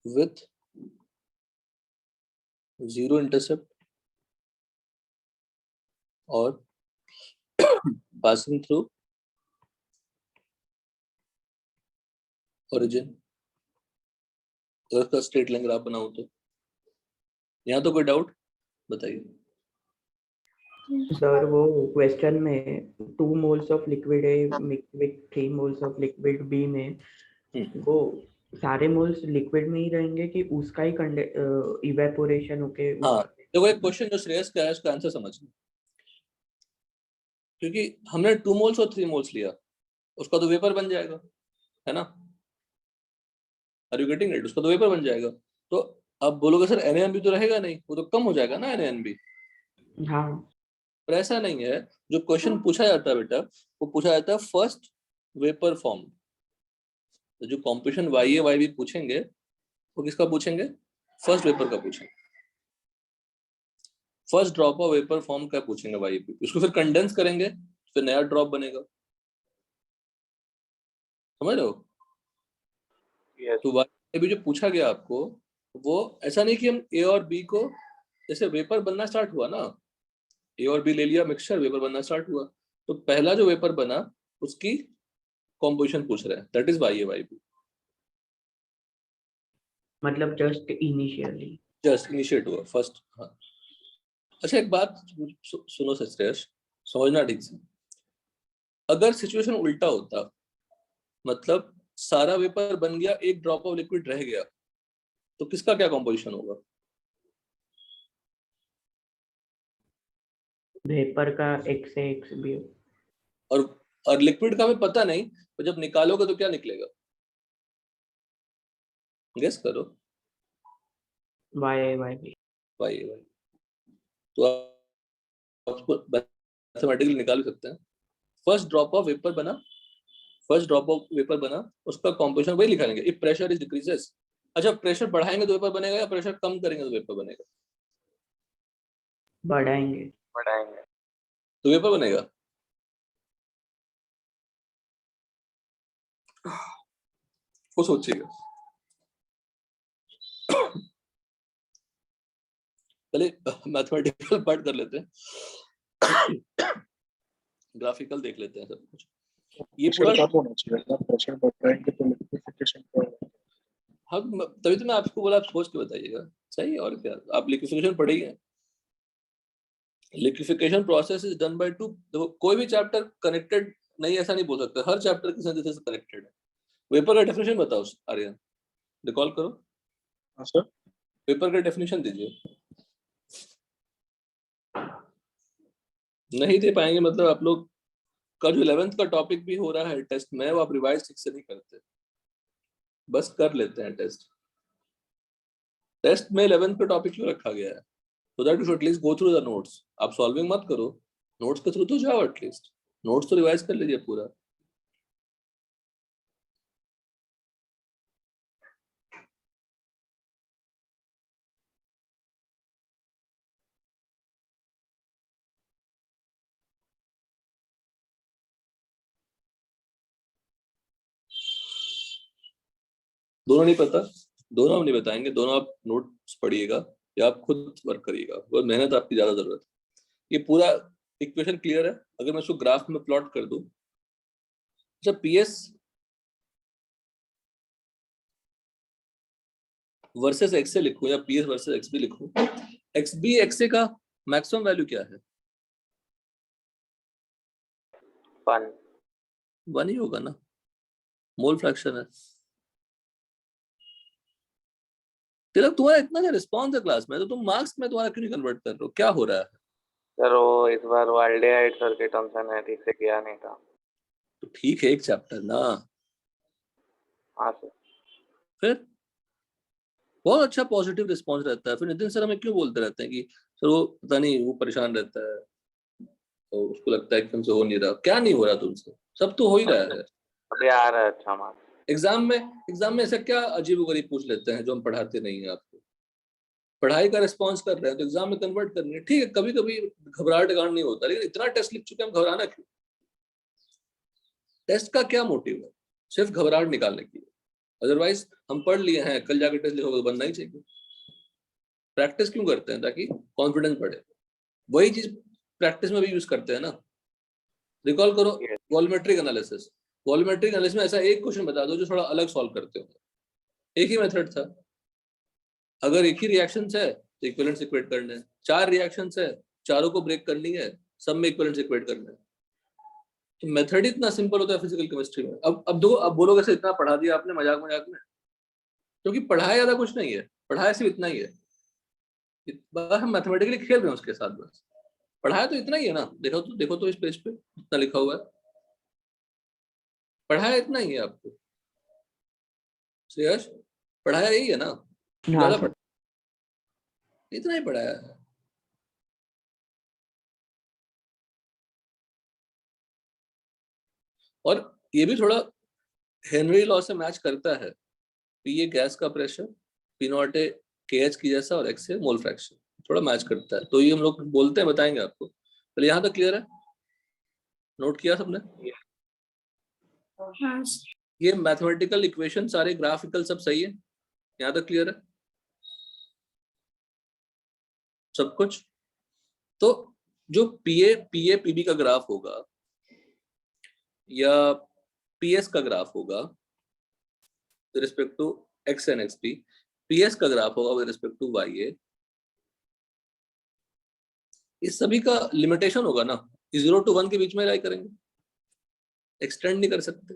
विथ जीरो इंटरसेप्ट और पासिंग थ्रू ओरिजिन। अगर उसका स्ट्रेट लाइन ग्राफ बनाऊं तो यहाँ तो कोई डाउट बताइए। सर वो क्वेश्चन में 2 moles of liquid A mix with 3 moles of liquid B में वो सारे मोल्स लिक्विड में ही रहेंगे कि उसका ही इवेपोरेशन होके हाँ देखो एक क्वेश्चन जो श्रेयस का है उसका आंसर समझना, क्योंकि हमने 2 मोल्स और 3 मोल्स लिया, उसका तो वेपर बन जाएगा, है ना? Are you getting it? उसका तो वेपर बन जाएगा। तो अब बोलोगे सर NaN भी तो रहेगा नहीं, वो तो कम हो जाएगा ना NaN भी। हाँ पर ऐसा नहीं है। जो क्वेश्चन पूछा जाता है बेटा वो पूछा जाता है फर्स्ट वेपर फॉर्म। तो जो कॉम्पोजिशन YA YB पूछेंगे वो किसका पूछेंगे? फर्स्ट वेपर का पूछेंगे। First drop of vapour form का पूछेंगे YB, उसको फिर कंडेंस करेंगे फिर नया ड्रॉप बनेगा। समझ रहे हो? यस, तो YB जो पूछा गया आपको वो ऐसा नहीं कि हम A और B को, जैसे वेपर बनना स्टार्ट हुआ ना, A और B ले लिया मिक्सचर, वेपर बनना स्टार्ट हुआ, तो पहला जो वेपर बना उसकी कॉम्पोजिशन पूछ रहे हैं, दैट इज YA YB। मतलब जस्ट इनिशियली जस्ट इनिशिएट हुआ फर्स्ट। हाँ अच्छा एक बात सुनो श्रेयस, समझना ठीक से। अगर सिचुएशन उल्टा होता, मतलब सारा वेपर बन गया, एक ड्रॉप ऑफ लिक्विड रह गया, तो किसका क्या कॉम्पोजिशन होगा? वेपर का X से X भी और और लिक्विड का हमें पता नहीं, तो जब निकालोगे तो क्या निकलेगा, गेस करो। वाई वाई तो आप मैथमेटिकली निकाल सकते हैं। फर्स्ट ड्रॉप ऑफ वेपर बना, उसका कॉम्पोजिशन वही लिखा लेंगे, इफ प्रेशर इज डिक्रीजेस। अच्छा, प्रेशर बढ़ाएंगे तो वेपर बनेगा या प्रेशर कम करेंगे तो वेपर बनेगा? बढ़ाएंगे तो वेपर बनेगा। वो सोचिएगा। पहले मैथमेटिकल पार्ट कर लेते हैं, ग्राफिकल देख लेते हैं सब कुछ। ये पूरा होना चाहिए ना, प्रेशर बढ़ाएंगे तो लिक्विफिकेशन का। हम तभी तो मैं आपको बोला, आप सोच के बताइएगा। सही है, और क्या, आप लिक्विफिकेशन पढ़िए। Liquefaction process is done by two. देखो, कोई भी चैप्टर कनेक्टेड नहीं ऐसा नहीं बोल सकता, हर चैप्टर किसी न किसी से कनेक्टेड है। वेपर का डेफिनेशन बताओ आर्यन, रिकॉल करो। हाँ सर, वेपर का डेफिनेशन दीजिए। नहीं दे पाएंगे मतलब आप लोग का जो 11th का टॉपिक भी हो रहा है टेस्ट में, वो आप रिवाइज ठीक से नहीं करते, बस कर लेते हैं टेस्ट। टेस्ट में 11th का टॉपिक क्यों रखा गया है? so that you should at least go through the notes। आप सॉल्विंग मत करो, नोट्स के थ्रू तो जाओ, एटलीस्ट नोट्स तो रिवाइज कर लीजिए पूरा। दोनों नहीं पता, दोनों हम नहीं बताएंगे, दोनों आप नोट्स पढ़िएगा या आप खुद वर्क करिएगा, वो मेहनत आपकी ज्यादा जरूरत है। ये पूरा इक्वेशन क्लियर है? अगर मैं इसको ग्राफ में प्लॉट कर दूं, अच्छा पीएस वर्सेस एक्सए लिखूं या पीएस वर्सेस एक्सबी लिखूं? एक्सबी एक्सए का मैक्सिमम वैल्यू क्या है? 1 ही होगा ना, मोल फ्रैक्शन है। तिलक, तुम्हारा इतना रिस्पॉन्स है क्लास में, तो तुम मार्क्स में तुम्हारा क्यों नहीं कन्वर्ट कर रहे हो? क्या हो रहा है? सर वो इस बार वाल्डेहाइड सर्किट हमसे ठीक से किया नहीं था। तो ठीक है, एक चैप्टर ना। हाँ सर। फिर बहुत अच्छा पॉजिटिव रिस्पॉन्स रहता है। फिर नितिन सर हमें क्यों बोलते रहते हैं कि सर वो पता नहीं वो परेशान रहता है, तो उसको लगता है कि तुमसे हो नहीं रहा। क्या नहीं हो रहा तुमसे? सब तो हो ही रहा है। अभी आ रहा है अच्छा मार्क्स। एग्जाम में ऐसा क्या अजीबोगरीब पूछ लेते हैं जो हम पढ़ाते नहीं है आपको? पढ़ाई का रिस्पॉन्स कर रहे हैं तो एग्जाम में कन्वर्ट करनी है। ठीक है, कभी कभी घबराहट कारण नहीं होता, लेकिन इतना टेस्ट लिख चुके हैं, हम घबराना क्यों? टेस्ट का क्या मोटिव है? सिर्फ घबराहट निकालने की। अदरवाइज हम पढ़ लिए हैं, कल जाकर टेस्ट लिखोगे तो बनना ही चाहिए। प्रैक्टिस क्यों करते हैं? ताकि कॉन्फिडेंस बढ़े। वही चीज प्रैक्टिस में भी यूज करते हैं ना। रिकॉल करो वॉल्यूमेट्रिक एनालिसिस। वॉल्यूमेट्रिक एनालिसिस में ऐसा एक क्वेश्चन बता दो जो थोड़ा अलग सॉल्व करते हो। एक ही मेथड था, अगर एक ही रिएक्शंस है तो इक्विवेलेंट्स इक्वेट करने हैं, 4 रिएक्शंस है, चारों को ब्रेक करनी है, सब में इक्विवेलेंट्स इक्वेट करना है। तो मेथड इतना सिंपल होता है फिजिकल केमिस्ट्री में। अब दो, अब बोलोगे सर इतना पढ़ा दिया आपने मजाक मजाक में, क्योंकि पढ़ाया ज्यादा कुछ नहीं है, पढ़ाया सिर्फ इतना ही है। हम मैथमेटिकली खेल रहे हैं उसके साथ, बस पढ़ाया तो इतना ही है ना। देखो तो इस पेज पे इतना लिखा हुआ है, पढ़ाया इतना ही है आपको। श्रेयस, पढ़ाया यही है ना? ज्यादा पढ़ा, इतना ही पढ़ाया है। और ये भी थोड़ा हेनरी लॉ से मैच करता है। पी ए गैस का प्रेशर, पी नॉट ए के एच की जैसा, और एक्स ए मोल फ्रैक्शन, थोड़ा मैच करता है। तो ये हम लोग बोलते हैं, बताएंगे आपको। पहले यहाँ तक क्लियर है? नोट किया सबने? हाँ ये मैथमेटिकल इक्वेशन सारे ग्राफिकल सब सही है? यहाँ तक क्लियर है सब कुछ? तो जो पीए पीबी का ग्राफ होगा या पीएस का ग्राफ होगा with respect to X and XP, PS का ग्राफ होगा with respect to Y A, इस सभी का लिमिटेशन होगा ना, 0 to 1 के बीच में लाई करेंगे, एक्सटेंड नहीं कर सकते।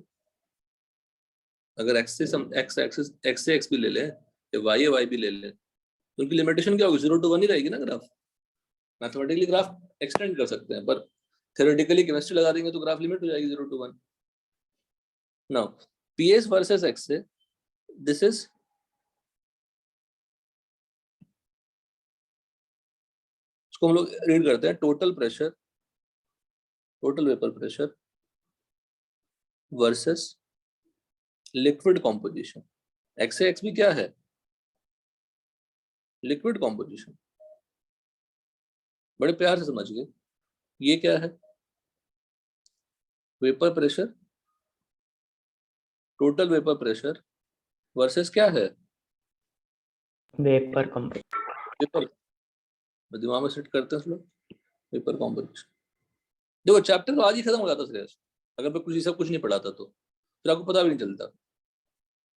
अगर एक्स से एक्स भी ले लें या वाई भी ले लें, तो उनकी लिमिटेशन क्या होगी? 0 to 1 ही रहेगी ना ग्राफ। मैथमेटिकली ग्राफ एक्सटेंड कर सकते हैं, पर theoretically केमिस्ट्री लगा देंगे तो ग्राफ लिमिट हो जाएगी 0 to 1. Now PS versus XA, this is इसको हम लोग रीड करते हैं total pressure, total vapour pressure versus liquid composition. XA XB क्या है? Liquid composition. बड़े प्यार से समझिए, ये क्या है? Vapour pressure, total vapour pressure versus क्या है? Vapour composition. वेपर, दिमाग में सेट करते हैं लोग, वेपर कॉम्पोजिशन. देखो चैप्टर तो आज ही खत्म हो जाता श्रेयस, अगर मैं कुछ सब कुछ नहीं पढ़ाता तो फिर आपको पता भी नहीं चलता,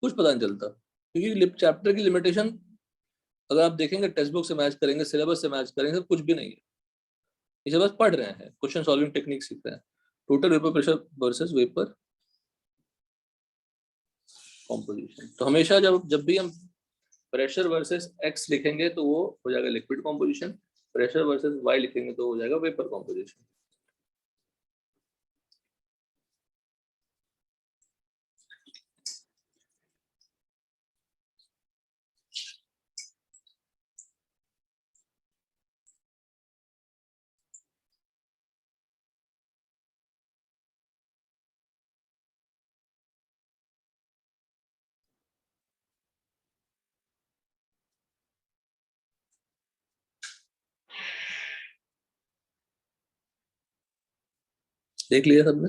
कुछ पता नहीं चलता, क्योंकि चैप्टर की लिमिटेशन अगर आप देखेंगे टेक्स्ट बुक से मैच करेंगे, सिलेबस से मैच करेंगे, कुछ भी नहीं है. इसे बस पढ़ रहे हैं, क्वेश्चन सॉल्विंग टेक्निक सीख रहे हैं. Total vapour pressure versus vapour composition. तो हमेशा जब भी हम प्रेशर वर्सेस एक्स लिखेंगे तो वो हो जाएगा liquid composition, pressure versus Y लिखेंगे तो हो जाएगा वेपर कॉम्पोजिशन. देख लिया सबने,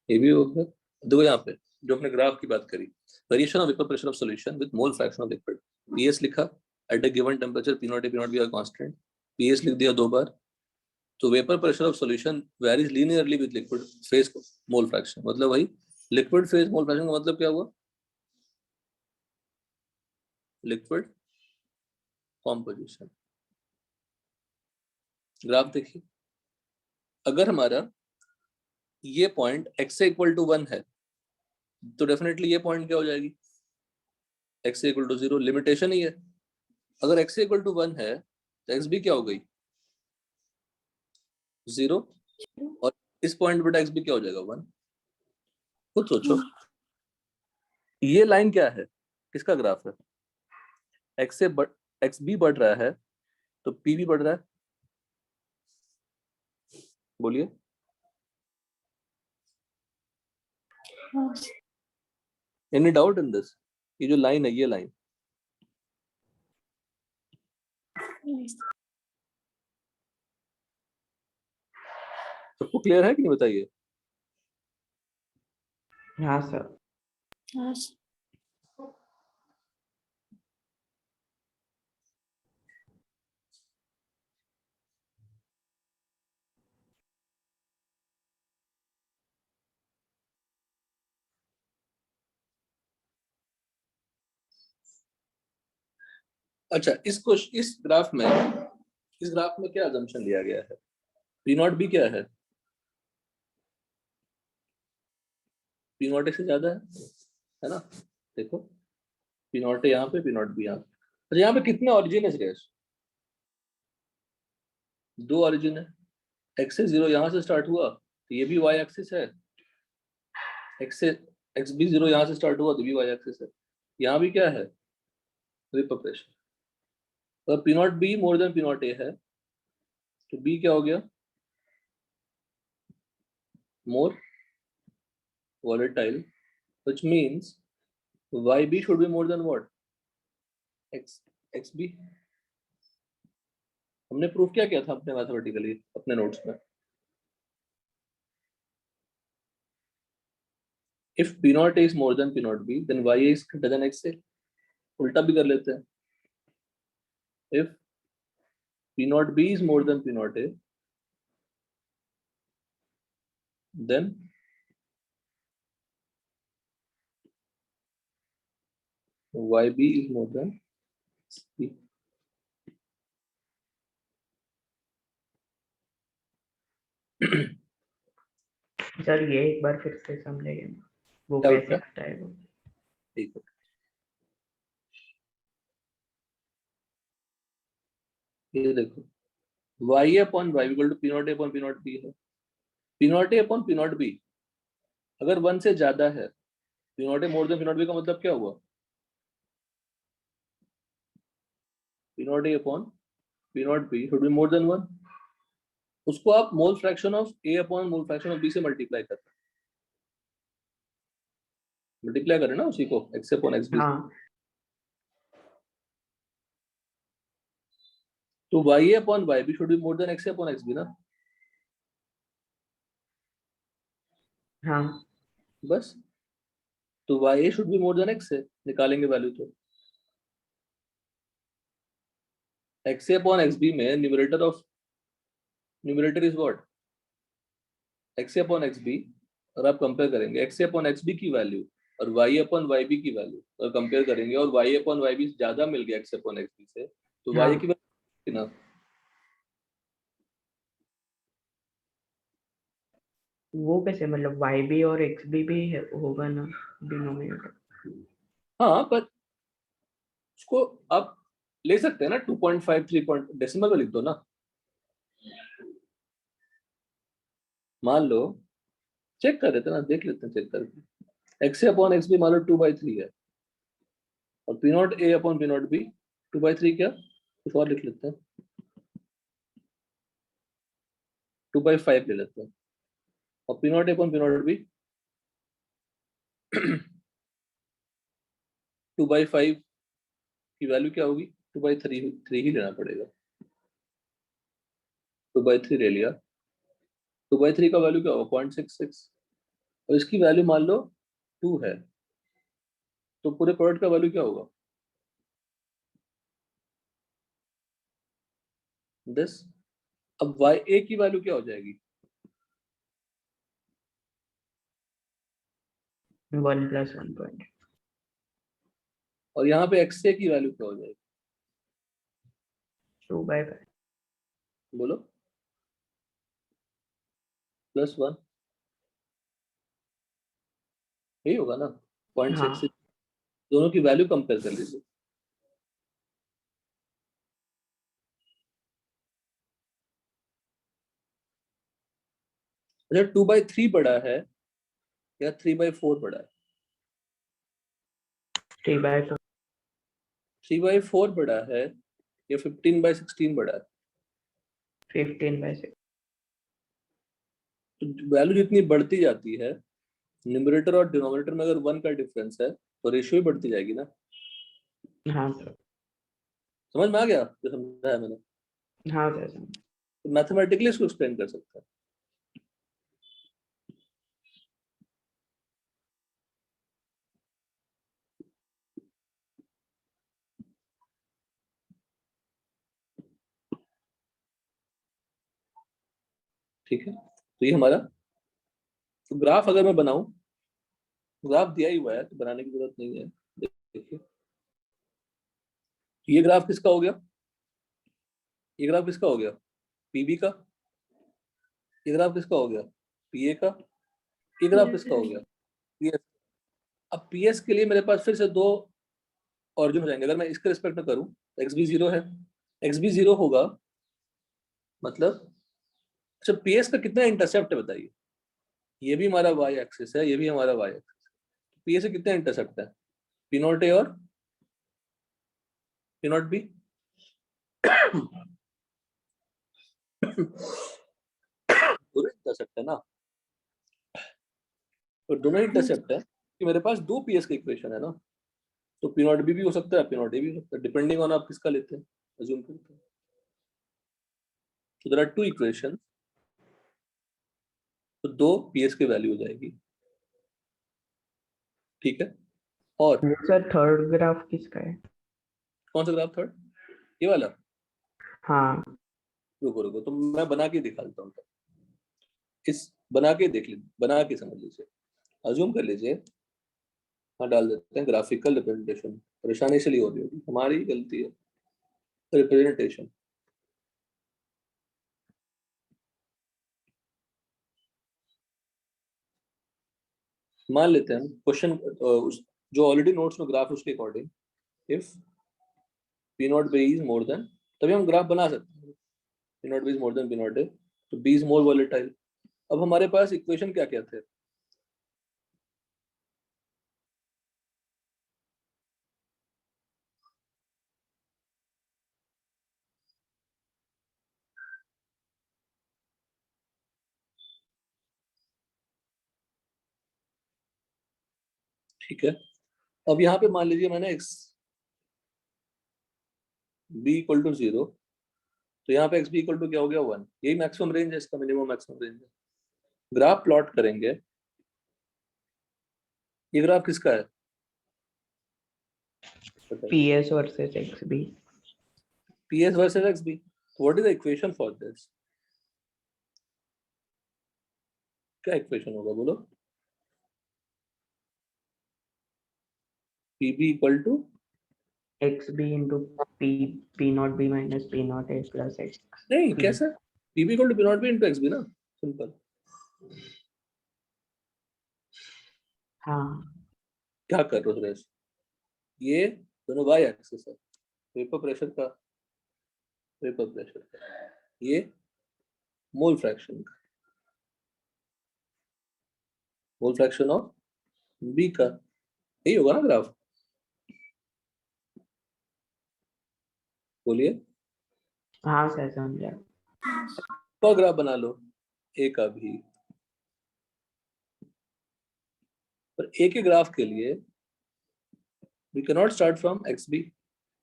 ये भी हो गया. देखो यहाँ पे जो अपने ग्राफ की बात करी, variation of vapour pressure of solution with mole fraction of liquid. PS लिखा at a given temperature, P0 A P0 B are constant. PS लिख दिया 2 बार. तो vapour pressure of solution varies linearly with liquid phase mole fraction. मतलब वही liquid phase mole fraction का मतलब क्या हुआ? Liquid composition. ग्राफ देखिए, अगर हमारा ये पॉइंट x से इक्वल टू 1 है तो डेफिनेटली ये पॉइंट क्या हो जाएगी? x से इक्वल टू 0. लिमिटेशन ही है. अगर x से इक्वल टू 1 है तो x भी क्या हो गई? 0. और इस पॉइंट पर x भी क्या हो जाएगा? 1. खुद सोचो, ये लाइन क्या है? किसका ग्राफ है? x भी बढ़ रहा है तो p भी बढ़ रहा है. बोलिए. Any doubt in this? ये जो लाइन है, ये लाइन सबको क्लियर है कि नहीं? बताइए. हाँ सर. अच्छा, इस ग्राफ में क्या अजम्पशन लिया गया है? P0 भी क्या है? P0 से ज्यादा है ना? देखो P0 यहाँ पे, P0 भी यहाँ पे. तो यहाँ पे कितने ऑरिजिन है श्रेयस? 2 ऑरिजिन है. x से 0 यहाँ से स्टार्ट हुआ तो ये भी y एक्सिस है. x भी 0 यहाँ से स्टार्ट हुआ तो भी y एक्सिस है. यहाँ भी क्या है? Vapour pressure. तो P0 B more than P0 A है तो B क्या हो गया? मोर volatile, which means YB should be more than what? XB. हमने प्रूफ क्या किया था अपने मैथमेटिकली अपने नोट्स में? If P0 A is more than P0 B, then YA is greater than XA. उल्टा भी कर लेते हैं. If P0 B is more than P0 A, then YB is more than C. Sir ये एक बार फिर से समझेंगे वो क्या कैसे होता है? आता है वो. ठीक है. ये देखो, y upon y equal to P0 A upon P0 B है. P not A upon P not B अगर 1 से ज्यादा है, P not A more than P not B का मतलब क्या हुआ? P not A upon P not B should be more than 1। उसको आप mole fraction of A upon mole fraction of B से मल्टीप्लाई करते हैं, मल्टीप्लाई करें ना उसी को एक्स अपॉन एक्स बी। हाँ तो Y A upon Y B should be more than X upon X B ना, हाँ बस। तो Y A should be more than X है, निकालेंगे वैल्यू तो एक्स अपॉन एक्स बी में numerator is what? X upon X B. और आप कंपेयर करेंगे एक्स अपॉन एक्स बी की वैल्यू और वाई अपॉन वाई बी की वैल्यू और कंपेयर करेंगे और वाई अपॉन वाई बी ज्यादा मिल गया एक्स अपॉन एक्स बी से, तो वाई हाँ की वैल्यू ना, वो कैसे, मतलब वाई बी और एक्स बी भी होगा ना डिनोमिनेटर। हाँ पर उसको आप ले सकते हैं ना 2.5 3 पॉइंट डेसिमल में लिख दो ना। मान लो चेक कर देते ना, देख लेते हैं चेक करके। एक्स अपॉन एक्स बी मान लो 2/3 है और P not A upon P not be 2/3 क्या, कुछ और लिख लेते हैं 2/5 ले लेते हैं। और P not A upon P not be 2/5 की वैल्यू क्या होगी? 2/3 ही लेना पड़ेगा। 2/3 ले लिया, 2/3 का वैल्यू क्या होगा? 0.66 और इसकी वैल्यू मान लो 2 है, तो पूरे प्रोडक्ट का वैल्यू क्या होगा? 10। अब वाई ए की वैल्यू क्या हो जाएगी? 1 + 1 पॉइंट और यहाँ पे एक्स ए की वैल्यू क्या हो जाएगी? 2/5 बोलो +1 यही होगा ना, 0.66। हाँ दोनों की वैल्यू कंपेयर कर लीजिए। अच्छा 2/3 बड़ा है या 3/4 बड़ा है? 3/4 3/4 बड़ा है या 15/16 बड़ा है? 15/6 तो वैल्यू जितनी बढ़ती जाती है, न्यूमरेटर और डिनोमिनेटर में अगर 1 का डिफरेंस है तो रेशियो ही बढ़ती जाएगी ना। हाँ सर, समझ में आ गया जो समझाया मैंने? हाँ सर। तो मैथमेटिकली इसको एक्सप्लेन कर सकता है। ठीक है, तो ये हमारा, तो ग्राफ अगर मैं बनाऊं, ग्राफ दिया ही हुआ है तो बनाने की जरूरत नहीं है। देखिए ये ग्राफ किसका हो गया? ये ग्राफ किसका हो गया? पीबी का। ये ग्राफ किसका हो गया? पीए का। ये ग्राफ किसका हो गया? पीएस। अब पीएस के लिए मेरे पास फिर से दो ऑरिजिन हो जाएंगे। अगर मैं इसके रिस्पेक्ट में करूं तो एक्स बी 0 है, एक्स बी 0 होगा मतलब। अच्छा पीएस का कितना इंटरसेप्ट है बताइए? ये भी हमारा वाई एक्सिस है, ये भी हमारा वाई एक्सिस है। पीएस से कितना इंटरसेप्ट है? पी नॉट ए और पी नॉट बी। दोनों इंटरसेप्ट है ना, तो दोनों इंटरसेप्ट है कि मेरे पास दो पीएस का इक्वेशन है ना, तो पी नॉट बी भी हो सकता है, पी नॉट ए भी हो सकता है, डिपेंडिंग ऑन आप किसका लेते हैं, अज्यूम करते हैं। तो देयर आर टू इक्वेशन, तो दो पीएस की वैल्यू हो जाएगी। ठीक है, और सर थर्ड ग्राफ किसका है? कौन सा ग्राफ थर्ड? ये वाला। हाँ रुको रुको, तो मैं बना के दिखा देता हूँ। इस बना के देख लीजिए, बना के समझ लीजिए, अज्यूम कर लीजिए। हाँ डाल देते हैं ग्राफिकल रिप्रेजेंटेशन। परेशानी इसलिए हो रही होगी, हमारी गलती है। रिप्रेजेंटेशन मान लेते हैं क्वेश्चन, जो ऑलरेडी नोट्स में ग्राफ उसके according, if P not be is more than, तभी हम ग्राफ बना सकते हैं। P not be is more than P not a, तो बी इज मोर वोलेटाइल, अब हमारे पास इक्वेशन क्या क्या थे? ठीक है, अब यहाँ पे मान लीजिए मैंने x b इक्वल टू 0, तो यहाँ पे x b इक्वल टू क्या हो गया 1। यही मैक्सिमम रेंज है, इसका मिनिमम मैक्सिमम रेंज है। ग्राफ प्लॉट करेंगे, ये ग्राफ किसका है? PS versus XB। PS versus XB। What is the equation for this? क्या इक्वेशन होगा बोलो? PB equal to XB into P naught B minus P naught A plus X। नहीं, P। कैसे? PB equal to P naught B into XB ना, simple. हाँ क्या कर रहे हो सुरेश? ये दोनों y एक्सिस है, वेपर प्रेशर का, वेपर प्रेशर का, ये मोल फ्रैक्शन का, मोल फ्रैक्शन ऑफ B का, यही होगा ना ग्राफ? बोलिए। हाँ सर समझा। तो ग्राफ बना लो A का भी, पर A के ग्राफ के लिए we cannot start from XB,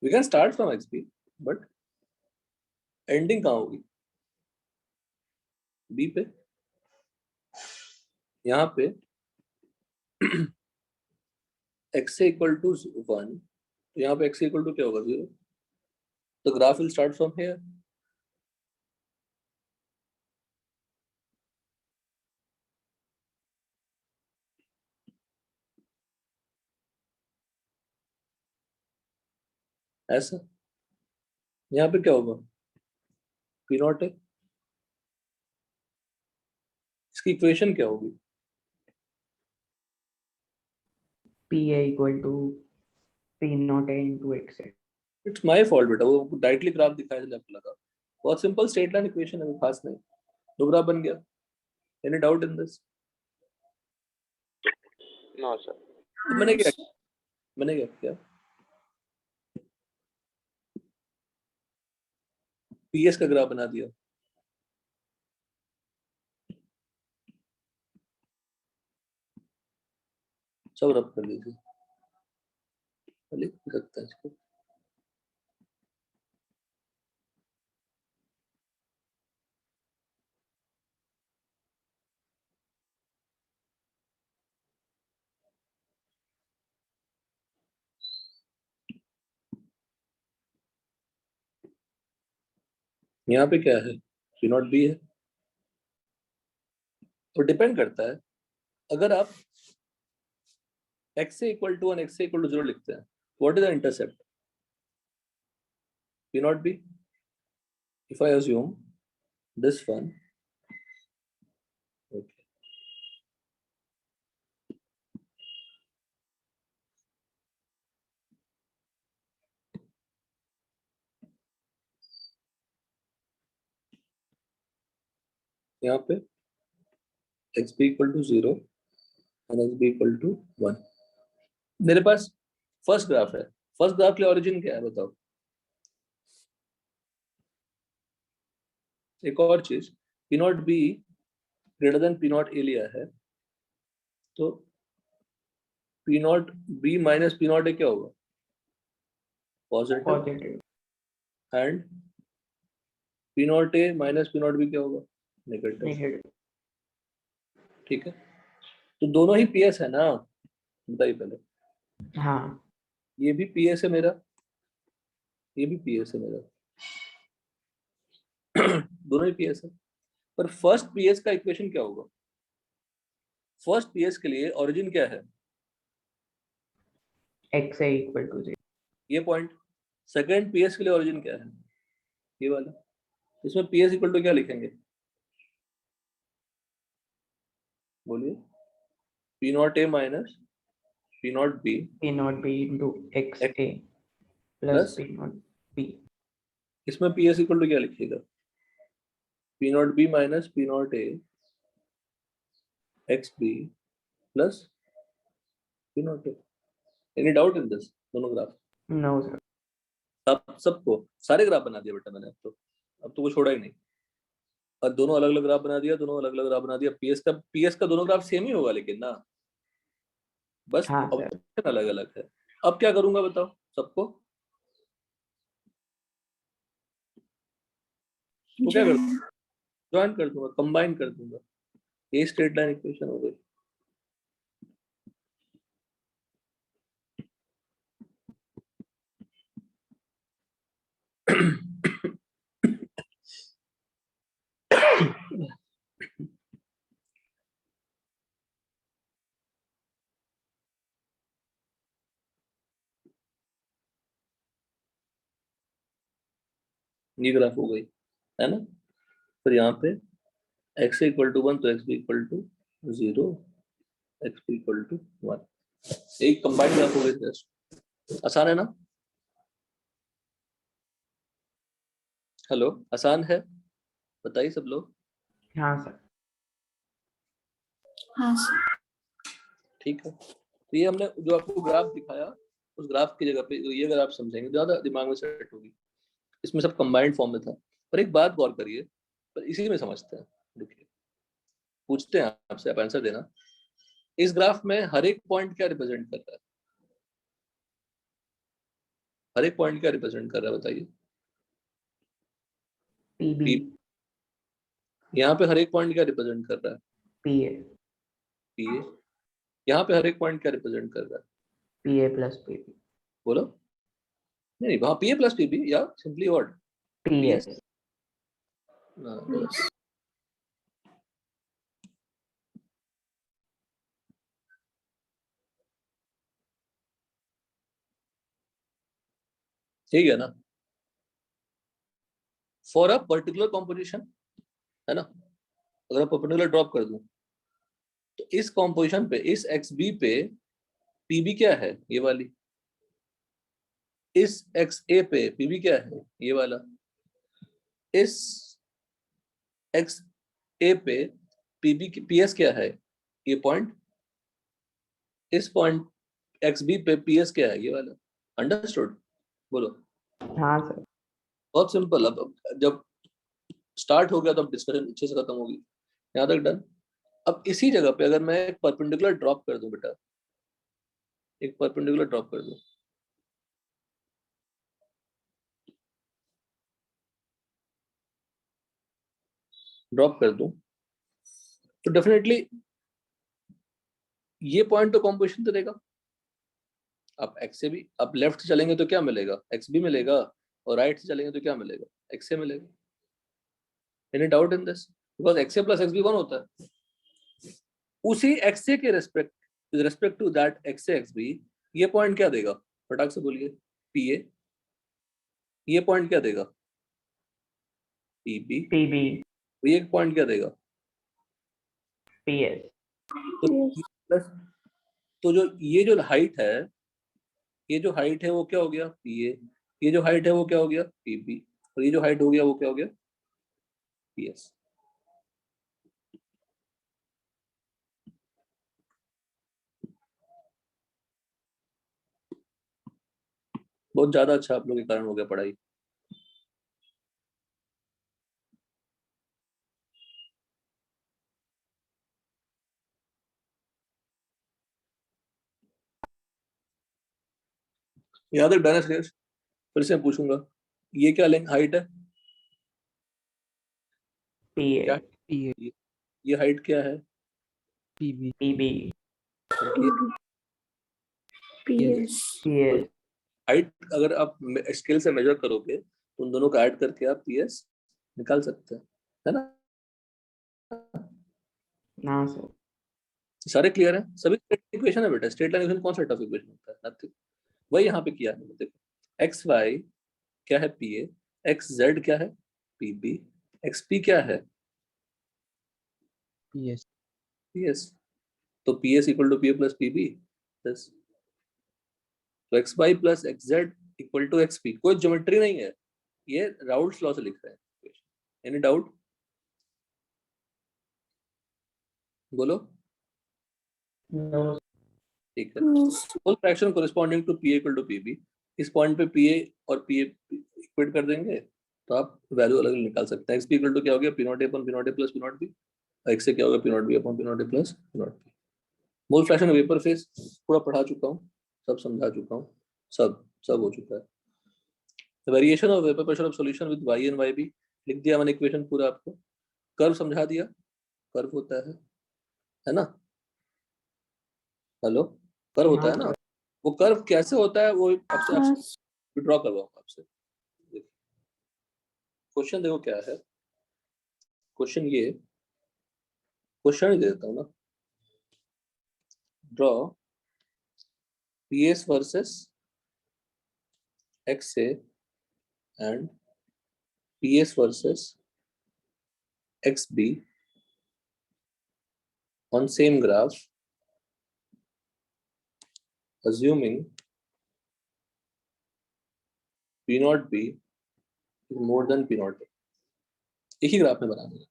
we can start from XB, but ending कहाँ होगी? B पे। यहाँ पे x इक्वल टू 1, तो यहाँ पे x इक्वल टू क्या होगा 0, तो graph will start from here. ऐसा यहाँ पे क्या होगा? P नॉट है, इसकी इक्वेशन क्या होगी? PA equal to P naught A into X। It's my fault बेटा, वो डायरेक्टली ग्राफ दिखाया था आपको लगा। बहुत सिंपल स्ट्रेट लाइन इक्वेशन है, कोई खास नहीं। दो ग्राफ बन गया। Any doubt in this? No sir. मैंने क्या किया? PS का ग्राफ बना दिया। सब रब कर लीजिए, लिख सकता है इसको। यहाँ पे क्या है? P नॉट B है। तो डिपेंड करता है, अगर आप x से इक्वल टू 1 x से इक्वल टू 0 लिखते हैं, what is the intercept? P naught B। If I assume this one, okay, यहाँ पे xb इक्वल टू 0 और xb इक्वल टू 1। मेरे पास फर्स्ट ग्राफ है, फर्स्ट ग्राफ के लिए ओरिजिन क्या है बताओ? एक और चीज, P naught B greater than P naught A लिया है, तो P naught B minus P naught A क्या होगा? Positive. Positive. And P naught A minus P naught B क्या होगा? नेगेटिव। नेगेटिव। ठीक है, तो दोनों ही PS है ना, बताइए पहले। हाँ ये भी PS है मेरा, ये भी PS है मेरा, दोनों ही PS है। पर फर्स्ट PS का इक्वेशन क्या होगा? फर्स्ट PS के लिए ओरिजिन क्या है? X A equal to 0। ये पॉइंट। सेकंड PS के लिए ओरिजिन क्या है? ये वाला। इसमें PS इक्वल टू क्या लिखेंगे? बोलिए। P naught A minus P naught B P naught B into X A plus plus P naught B। इसमें PS इक्वल टू क्या लिखिएगा? P naught B minus P naught A XB plus P naught A. Any doubt in this? दोनों graph no sir. सबको सारे graph बना दिया बेटा मैंने। अब तो वो छोड़ा ही नहीं, और दोनों अलग अलग ग्राफ बना दिया, दोनों अलग अलग ग्राफ बना दिया। पीएस का दोनों ग्राफ सेम ही होगा लेकिन ना, बस हाँ सर। ऑब्जेक्ट अलग अलग है। अब क्या करूंगा बताओ सबको? तो क्या करूंगा? ज्वाइन कर दूंगा, कंबाइन कर दूंगा। ये स्ट्रेट लाइन इक्वेशन हो गई। ये ग्राफ हो गई है ना। फिर यहाँ पे x इक्वल टू 1 तो x equal to 0, x equal to 1। एक कंबाइंड ग्राफ हो गई। आसान है ना? हेलो, आसान है? बताइए सब लोग। हाँ सर। हाँ सर। ठीक है, तो ये हमने जो आपको ग्राफ दिखाया, उस ग्राफ की जगह पे ये अगर आप समझेंगे ज्यादा दिमाग में सेट होगी। इसमें सब कंबाइंड फॉर्म में था। पर एक बात गौर करिए, पर इसी में समझते हैं। देखिए, पूछते हैं आपसे, आप आंसर देना। इस ग्राफ में हर एक पॉइंट क्या रिप्रेजेंट कर रहा है? हर एक पॉइंट क्या रिप्रेजेंट कर रहा है बताइए? पीबी। यहाँ पे हर एक पॉइंट क्या रिप्रेजेंट कर रहा है? पीए। पीए। यहाँ पे हर एक पॉइंट क्या रिप्रेजेंट कर रहा है? पीए प्लस पीबी। बोलो। नहीं, वहां पीए प्लस पीबी या सिंपली व्हाट? पीए। ठीक है ना? फॉर अ पर्टिकुलर कॉम्पोजिशन, है ना? अगर पर्टिकुलर ड्रॉप कर दूं तो इस कॉम्पोजिशन पे, इस XB पे पीबी क्या है? ये वाली। इस XA पे पीबी क्या है? ये वाला। इस XA पे पीबी की पीएस क्या है? ये पॉइंट। इस पॉइंट XB पे पीएस क्या है? ये वाला। अंडरस्टूड? बोलो। हाँ सर। बहुत सिंपल। अब जब स्टार्ट हो गया तो अब डिस्कशन अच्छे से खत्म होगी। यहाँ तक डन। अब इसी जगह पे अगर मैं एक परपेंडिकुलर ड्रॉप कर दूं बेटा, एक परपेंडिकुलर ड्रॉप कर दूं, तो डेफिनेटली ये पॉइंट तो कॉम्पोजिशन तो देगा। आप एक्स से भी आप लेफ्ट चलेंगे तो क्या मिलेगा? एक्स भी मिलेगा, और राइट से चलेंगे तो क्या मिलेगा? एक्स से मिलेगा। Any doubt in this? Because X A plus X B 1 होता है। उसी एक्स ए के respect, with respect to that X A X B, ये पॉइंट क्या देगा? फटाक से बोलिए। P A. ये पॉइंट क्या देगा? P B. पीबी। ये पॉइंट क्या देगा? पीएस। तो प्लस, तो जो ये जो हाइट है, ये जो हाइट है वो क्या हो गया? P A. ये जो हाइट है वो क्या हो गया? P B. और ये जो हाइट हो गया वो क्या हो गया? P S. बहुत ज्यादा अच्छा आप लोग के कारण हो गया पढ़ाई। याद है डन है? फिर से पूछूंगा, ये क्या लेंथ हाइट है? पीए। क्या? ये हाइट क्या है? पीबी। पीएस। पीएस। हाइट अगर आप स्केल से मेजर करोगे तो उन दोनों का ऐड करके आप पीएस निकाल सकते हैं, है ना? हाँ सर। सारे क्लियर है? सभी इक्वेशन है बेटा। स्ट्रेट लाइन इक्वेशन कौन सा टफ इक्वेशन होता है? नथिंग। वही यहाँ पे किया है। देखो, एक्स वाई क्या है? P A. एक्स जेड क्या है? P B. एक्स पी क्या है? Yes. P S. तो P S equal to P A plus P B. Yes. तो X Y plus X Z equal to X P. कोई geometry नहीं है, ये राउल्ट्स लॉ से लिख रहे हैं। Any doubt? बोलो। No. ठीक है, No. Mole fraction corresponding to PA equal to PB, इस पॉइंट पे पीए और पीए इक्वेट कर देंगे तो आप वैल्यू अलग निकाल सकते हैं। एक्स पी इक्वल टू क्या हो गया, P not A upon P not A plus P not B, x से क्या होगा, P not be upon P not A plus P not be. Mole fraction vapour phase पूरा पढ़ा चुका हूँ, सब समझा चुका हूँ, सब हो चुका है। Variation of vapour pressure of solution with Y and Y B लिख दिया मैंने इक्वेशन पूरा आपको। कर्व समझा दिया, कर्व होता है ना, हेलो, कर्व होता है ना, वो कर्व कैसे होता है वो आपसे हाँ विड्रॉ करवाऊंगा आपसे। क्वेश्चन देखो क्या है, क्वेश्चन ये, क्वेश्चन ही दे देता हूँ ना, draw PS versus XA and PS versus XB on same graph, assuming P naught B is more than P naught A। एक ही ग्राफ में बनाना है।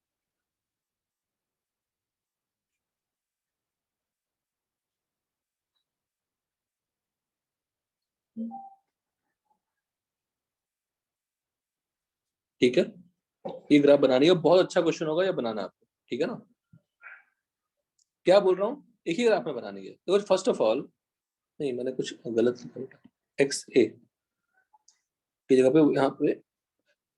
ठीक है, ये ग्राफ बनानी है, बहुत अच्छा क्वेश्चन होगा, ये बनाना आपको, ठीक है ना। क्या बोल रहा हूँ, एक ही ग्राफ में बनानी है। तो फर्स्ट ऑफ ऑल, नहीं मैंने कुछ गलत लिखा, XA की जगह पे यहाँ पे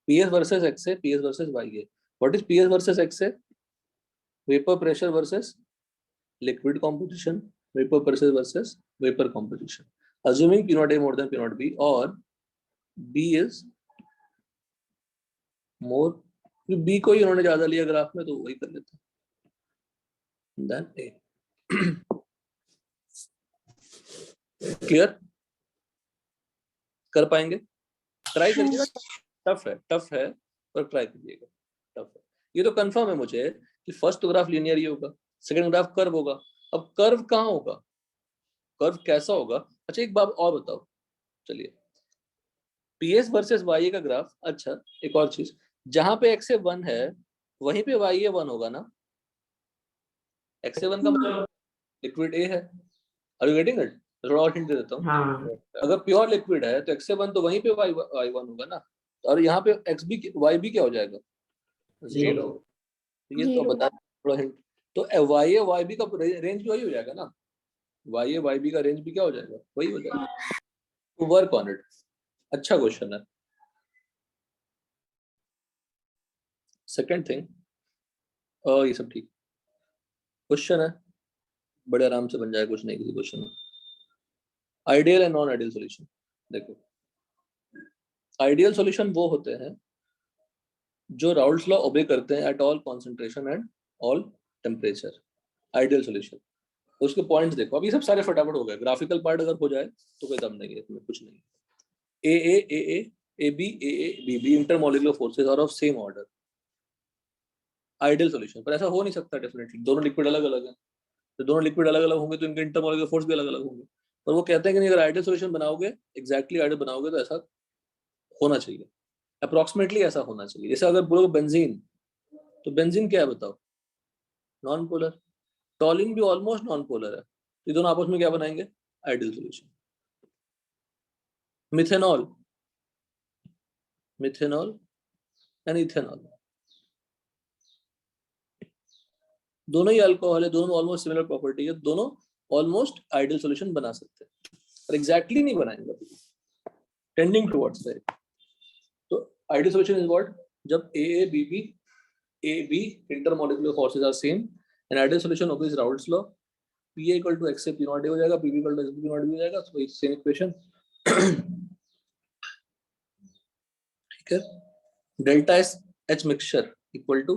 PS versus XA, PS versus YA। What is PS versus XA? Vapour pressure versus liquid composition, vapour pressure versus vapour composition, assuming P naught A more than P naught B और B is more, B को ही उन्होंने ज्यादा लिया graph में तो वही कर लेते हैं, then A। क्लियर, कर पाएंगे, ट्राई करिएगा, टफ है पर ट्राई करिएगा, टफ है। ये तो कंफर्म है मुझे कि फर्स्ट ग्राफ लीनियर ही होगा, सेकंड ग्राफ कर्व होगा। अब कर्व कहाँ होगा, कर्व कैसा होगा? अच्छा एक बात और बताओ, चलिए PS वर्सेस YA का ग्राफ। अच्छा एक और चीज, जहां पे XA 1 है वहीं पे YA 1 होगा ना। XA 1 का मतलब लिक्विड A है। Are you getting it? थोड़ा और हिंट दे देता हूँ। हाँ, अगर प्योर लिक्विड है तो XA 1 तो वहीं पे Y1 होगा ना, और यहाँ पे XB YB क्या हो जाएगा, 0। ये तो Zero. बता थोड़ा हिंट, तो YA YB का रेंज भी वही हो जाएगा ना, YA YB का रेंज भी क्या हो जाएगा, वही हो जाएगा। तो वर्क ऑन इट, अच्छा क्वेश्चन है। सेकंड थिंग, ये सब ठीक क्वेश्चन है, बड़े आराम से बन जाएगा, कुछ नहीं किसी क्वेश्चन में। Ideal and non ideal solution, देखो आइडियल सॉल्यूशन वो होते हैं जो राउल्ट्स लॉ ओबे करते हैं at all concentration and all temperature, ideal solution. उसके पॉइंट्स देखो, अभी सब सारे फटाफट हो गए, ग्राफिकल पार्ट अगर हो जाए तो कोई दम नहीं है इसमें, कुछ नहीं। AA AB BB intermolecular forces are of same order, ideal solution. पर ऐसा हो नहीं सकता डेफिनेटली, दोनों लिक्विड अलग अलग हैं, तो दोनों लिक्विड अलग अलग होंगे तो इनके इंटरमॉलिक्यूलर फोर्स भी अलग अलग होंगे। पर वो कहते हैं कि नहीं, अगर आइडियल सॉल्यूशन बनाओगे, एग्जैक्टली आइडियल बनाओगे तो ऐसा होना चाहिए, अप्रोक्सीमेटली ऐसा होना चाहिए। जैसे अगर बोलोगे बेंजीन, तो बेंजीन क्या है बताओ, नॉन पोलर। टॉलिन भी ऑलमोस्ट नॉन पोलर है, तो ये दोनों आपस में क्या बनाएंगे, ideal solution. Methanol, methanol and ethanol, दोनों ही अल्कोहल है, दोनों ऑलमोस्ट सिमिलर प्रॉपर्टी है, दोनों ऑलमोस्ट आइडियल सॉल्यूशन बना सकते हैं, पर एग्जैक्टली नहीं बनाएंगे, टेंडिंग टुवर्ड्स दैट। तो आइडियल सॉल्यूशन इज व्हाट, जब AB intermolecular forces are same, and ideal solution obvious Raoult's law, PA equal to XA P naught A हो जाएगा, PB equal to XB P naught B हो जाएगा, तो same equation. ठीक है, delta H mixture equal to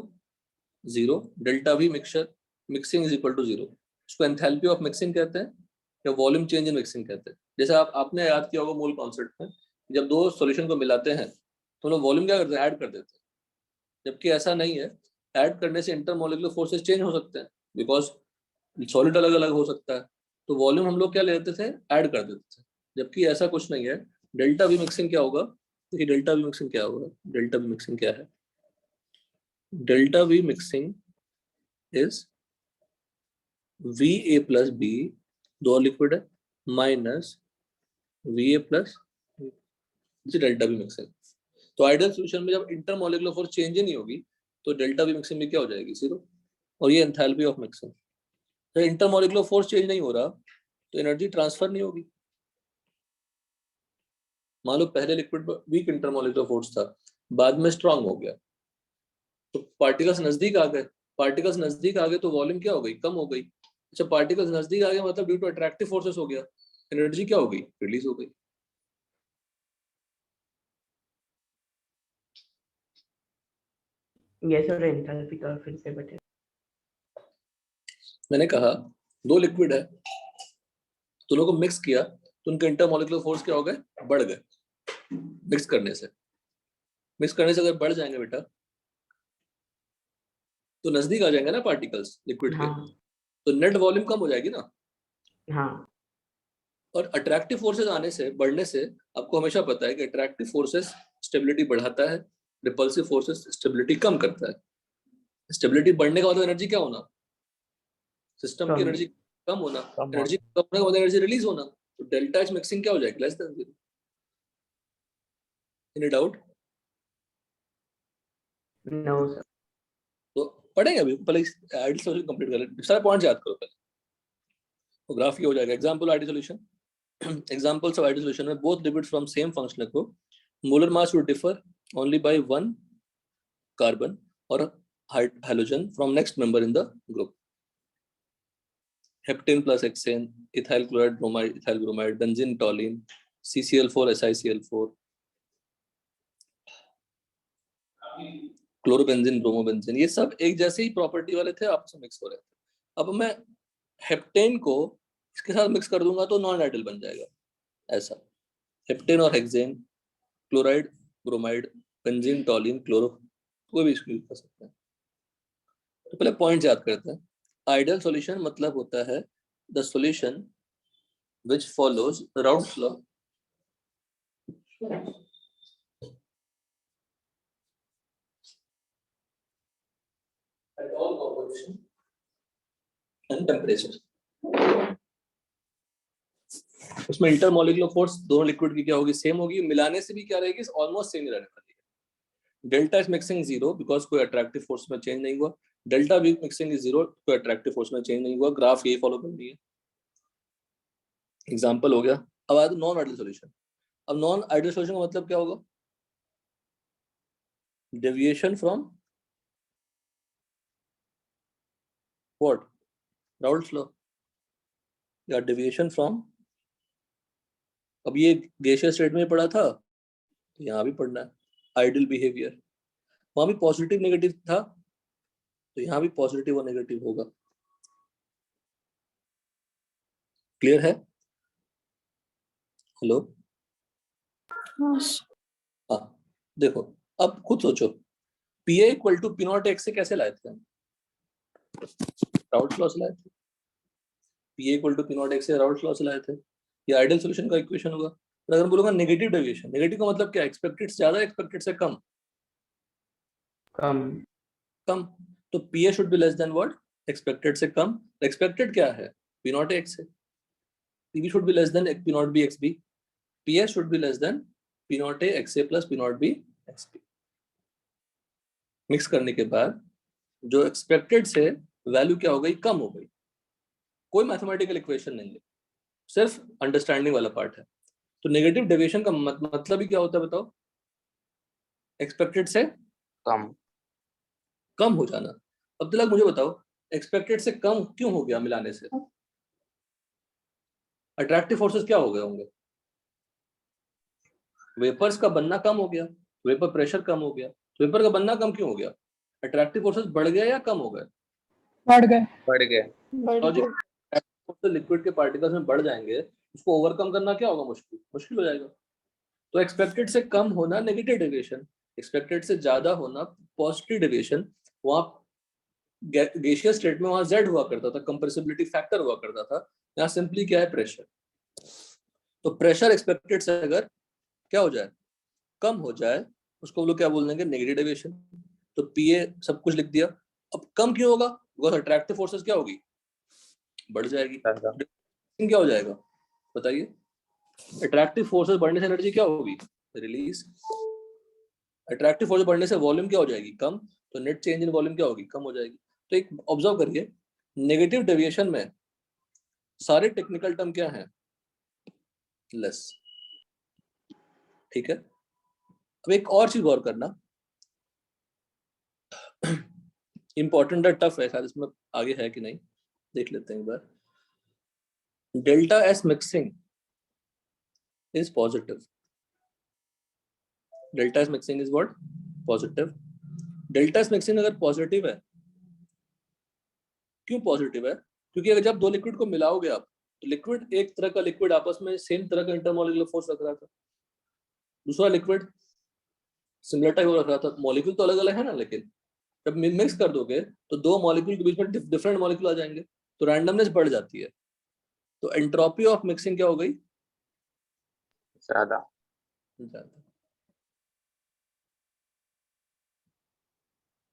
0, delta V mixture mixing is equal to 0। इसको enthalpy of mixing कहते हैं या वॉल्यूम चेंज इन मिक्सिंग कहते हैं। जैसे आपने याद किया होगा मोल कॉन्सेप्ट में, जब दो सॉल्यूशन को मिलाते हैं तो लोग वॉल्यूम क्या करते हैं, ऐड कर देते हैं, जबकि ऐसा नहीं है। ऐड करने से इंटरमॉलिक्यूलर फोर्सेस चेंज हो सकते हैं, बिकॉज सॉलिड अलग अलग हो सकता है, तो वॉल्यूम हम लोग क्या ले लेते थे, ऐड कर देते थे, जबकि ऐसा कुछ नहीं है। डेल्टा वी मिक्सिंग क्या होगा, देखिए डेल्टा वी मिक्सिंग क्या होगा, डेल्टा वी मिक्सिंग क्या है, delta V mixing is V A plus B, दो और लिक्विड है, minus V A plus delta B mixing. तो आइडियल सॉल्यूशन में जब इंटरमोलिकुलर फोर्स चेंज ही नहीं होगी तो डेल्टा बी मिक्सिंग में क्या हो जाएगी, जीरो। और ये एंथैल्पी ऑफ मिक्सिंग। तो इंटरमोलिकुलर फोर्स चेंज नहीं हो रहा तो एनर्जी ट्रांसफर नहीं होगी। मान लो पहले लिक्विड पर वीक इंटरमोलिकुलर फोर्स था, बाद में स्ट्रांग हो गया, तो पार्टिकल्स नजदीक आ गए। पार्टिकल्स नजदीक आ गए तो वॉल्यूम क्या हो गई, कम हो गई। अच्छा, पार्टिकल्स नजदीक आ गए मतलब ड्यू टू अट्रैक्टिव फोर्सेस हो गया, एनर्जी क्या हो गई, रिलीज हो गई। ये सर एंथैल्पी का फिर से बता। मैंने कहा दो लिक्विड है, दोनों को मिक्स किया तो उनके इंटरमोलिकुलर फोर्स क्या हो गए, बढ़ गए। मिक्स करने से अगर बढ़ जाएंगे बेटा तो नजदीक आ जाएंगे ना पार्टिकल्स लिक्विड के, हाँ तो नेट वॉल्यूम कम हो जाएगी ना। हाँ और अट्रैक्टिव फोर्सेस आने से, बढ़ने से, आपको हमेशा पता है कि अट्रैक्टिव फोर्सेस स्टेबिलिटी बढ़ाता है, रिपल्सिव फोर्सेस स्टेबिलिटी कम करता है। स्टेबिलिटी बढ़ने का मतलब एनर्जी क्या होना, सिस्टम की कम एनर्जी कम होना, कम एनर्जी कम होने का मतलब एनर्जी रिलीज होना। तो डेल्टा एच मिक्सिंग क्या हो जाएगी, less than zero. Any doubt? No sir. तो पढ़ेंगे अभी, पहले आइडियल सॉल्यूशन कंप्लीट कर लेते, सारे पॉइंट्स याद करो पहले, तो ग्राफ ये हो जाएगा। Example ideal solution, examples of ideal solution में both liquids from same functional group, molar mass would differ only by one carbon or halogen from next member in the group. Heptane plus hexane, ethyl chloride, bromide, ethyl bromide, benzene, toluene, CCl4, SiCl4, chlorobenzene, bromobenzene, ये सब एक जैसे ही property वाले थे, आपस में mix हो रहे थे। अब मैं हेप्टेन को इसके साथ मिक्स कर दूंगा तो नॉन आइडियल बन जाएगा, ऐसा। हेप्टेन और hexane, chloride, bromide, benzene, टॉलिन, chloro, कोई भी इसको यूज कर सकते हैं। तो पहले पॉइंट याद करते हैं। आइडियल सॉल्यूशन मतलब होता है the solution which follows Raoult's law at all composition and temperature। उसमें इंटरमोलिकुलर फोर्स दोनों लिक्विड की क्या होगी, सेम होगी, मिलाने से भी क्या रहेगी, ऑलमोस्ट सेम ही रहने वाली है। Delta is mixing zero because कोई अट्रैक्टिव फोर्स में चेंज नहीं हुआ, delta V mixing is zero, कोई अट्रैक्टिव फोर्स में चेंज नहीं हुआ। ग्राफ यही फॉलो करनी है। एग्जांपल हो गया। अब आया नॉन आइडियल सॉल्यूशन। अब नॉन आइडियल सॉल्यूशन का मतलब क्या होगा, deviation from what, Raoult's law, या डेविएशन फ्रॉम, अब ये गैसियस स्टेट में पढ़ा था तो यहाँ भी पढ़ना है, आइडियल बिहेवियर। वहां भी पॉजिटिव नेगेटिव था तो यहाँ भी पॉजिटिव और नेगेटिव होगा। क्लियर है? हेलो? हाँ, देखो अब खुद सोचो, PA equal to P not X से कैसे लाए थे हम, राउल्ट्स लॉ से लाए थे। PA equal to P not X से राउल्ट्स लॉ से लाए थे। ये आइडियल सॉल्यूशन का इक्वेशन होगा। तो अगर बोलूंगा नेगेटिव डेविएशन, नेगेटिव का मतलब क्या, एक्सपेक्टेड से ज्यादा, एक्सपेक्टेड से कम। कम कम, तो PA should be less than what, expected से कम। एक्सपेक्टेड क्या है, पी नॉट एक्स है, PB should be less than P not B X B, PS should be less than P not A X A plus P not B X B. Mix करने के बाद जो expected से value क्या हो गई, कम हो गई। कोई मैथमेटिकल इक्वेशन नहीं है, सिर्फ अंडरस्टैंडिंग वाला पार्ट है। तो नेगेटिव डेविएशन का मतलब ही क्या होता है बताओ, एक्सपेक्टेड से कम हो जाना। अब तक मुझे बताओ, एक्सपेक्टेड से कम क्यों हो गया मिलाने से, अट्रैक्टिव फोर्सेस क्या हो गए होंगे, वेपर्स का बनना कम हो गया, वेपर प्रेशर कम हो गया। वेपर का बनना कम क्यों हो गया, अट्रैक्टिव फोर्सेस बढ़ गए या कम हो गए, बढ़ गए। लिक्विड के पार्टिकल्स में बढ़ जाएंगे, उसको ओवरकम करना क्या होगा, मुश्किल हो जाएगा। तो एक्सपेक्टेड से कम होना नेगेटिव डेविएशन, एक्सपेक्टेड से ज्यादा होना पॉजिटिव डेविएशन। वहां गैसियस स्टेट में वहां Z हुआ करता था, कंप्रेसिबिलिटी फैक्टर हुआ करता था, यहाँ सिंपली क्या है, प्रेशर। तो प्रेशर एक्सपेक्टेड से अगर क्या हो जाए, कम हो जाए, उसको हम लोग क्या बोल देंगे, नेगेटिव डेविएशन। तो पीए सब कुछ लिख दिया। अब कम क्यों होगा, बिकॉज अट्रैक्टिव फोर्सेस क्या होगी, बढ़ जाएगी। सर क्या हो जाएगा बताइए? अट्रैक्टिव फोर्सेस बढ़ने से एनर्जी क्या होगी? रिलीज। अट्रैक्टिव फोर्स बढ़ने से वॉल्यूम क्या हो जाएगी? कम। तो नेट चेंज इन वॉल्यूम क्या होगी? कम हो जाएगी। तो एक ऑब्जर्व करिए, नेगेटिव डेविएशन में सारे टेक्निकल टर्म क्या हैं? लेस। ठीक है। अब एक और चीज गौर करना, इंपॉर्टेंट है, टफ है शायद, इसमें आगे है कि नहीं देख लेते हैं एक बार। Delta S mixing is positive. Delta S mixing is what? Positive. Delta S mixing अगर पॉजिटिव है, क्यों पॉजिटिव है? क्योंकि अगर जब दो लिक्विड को मिलाओगे आप, तो लिक्विड, एक तरह का लिक्विड आपस में सेम तरह का इंटरमोलिकुलर फोर्स रख रहा था, दूसरा लिक्विड सिमिलर टाइप रख रहा था। मॉलिक्यूल तो अलग अलग है ना, लेकिन जब मिक्स कर दोगे तो दो मॉलिक्यूल के बीच में डिफरेंट मॉलिक्यूल आ जाएंगे, तो रैंडमनेस बढ़ जाती है। तो एंट्रोपी ऑफ मिक्सिंग क्या हो गई? ज्यादा।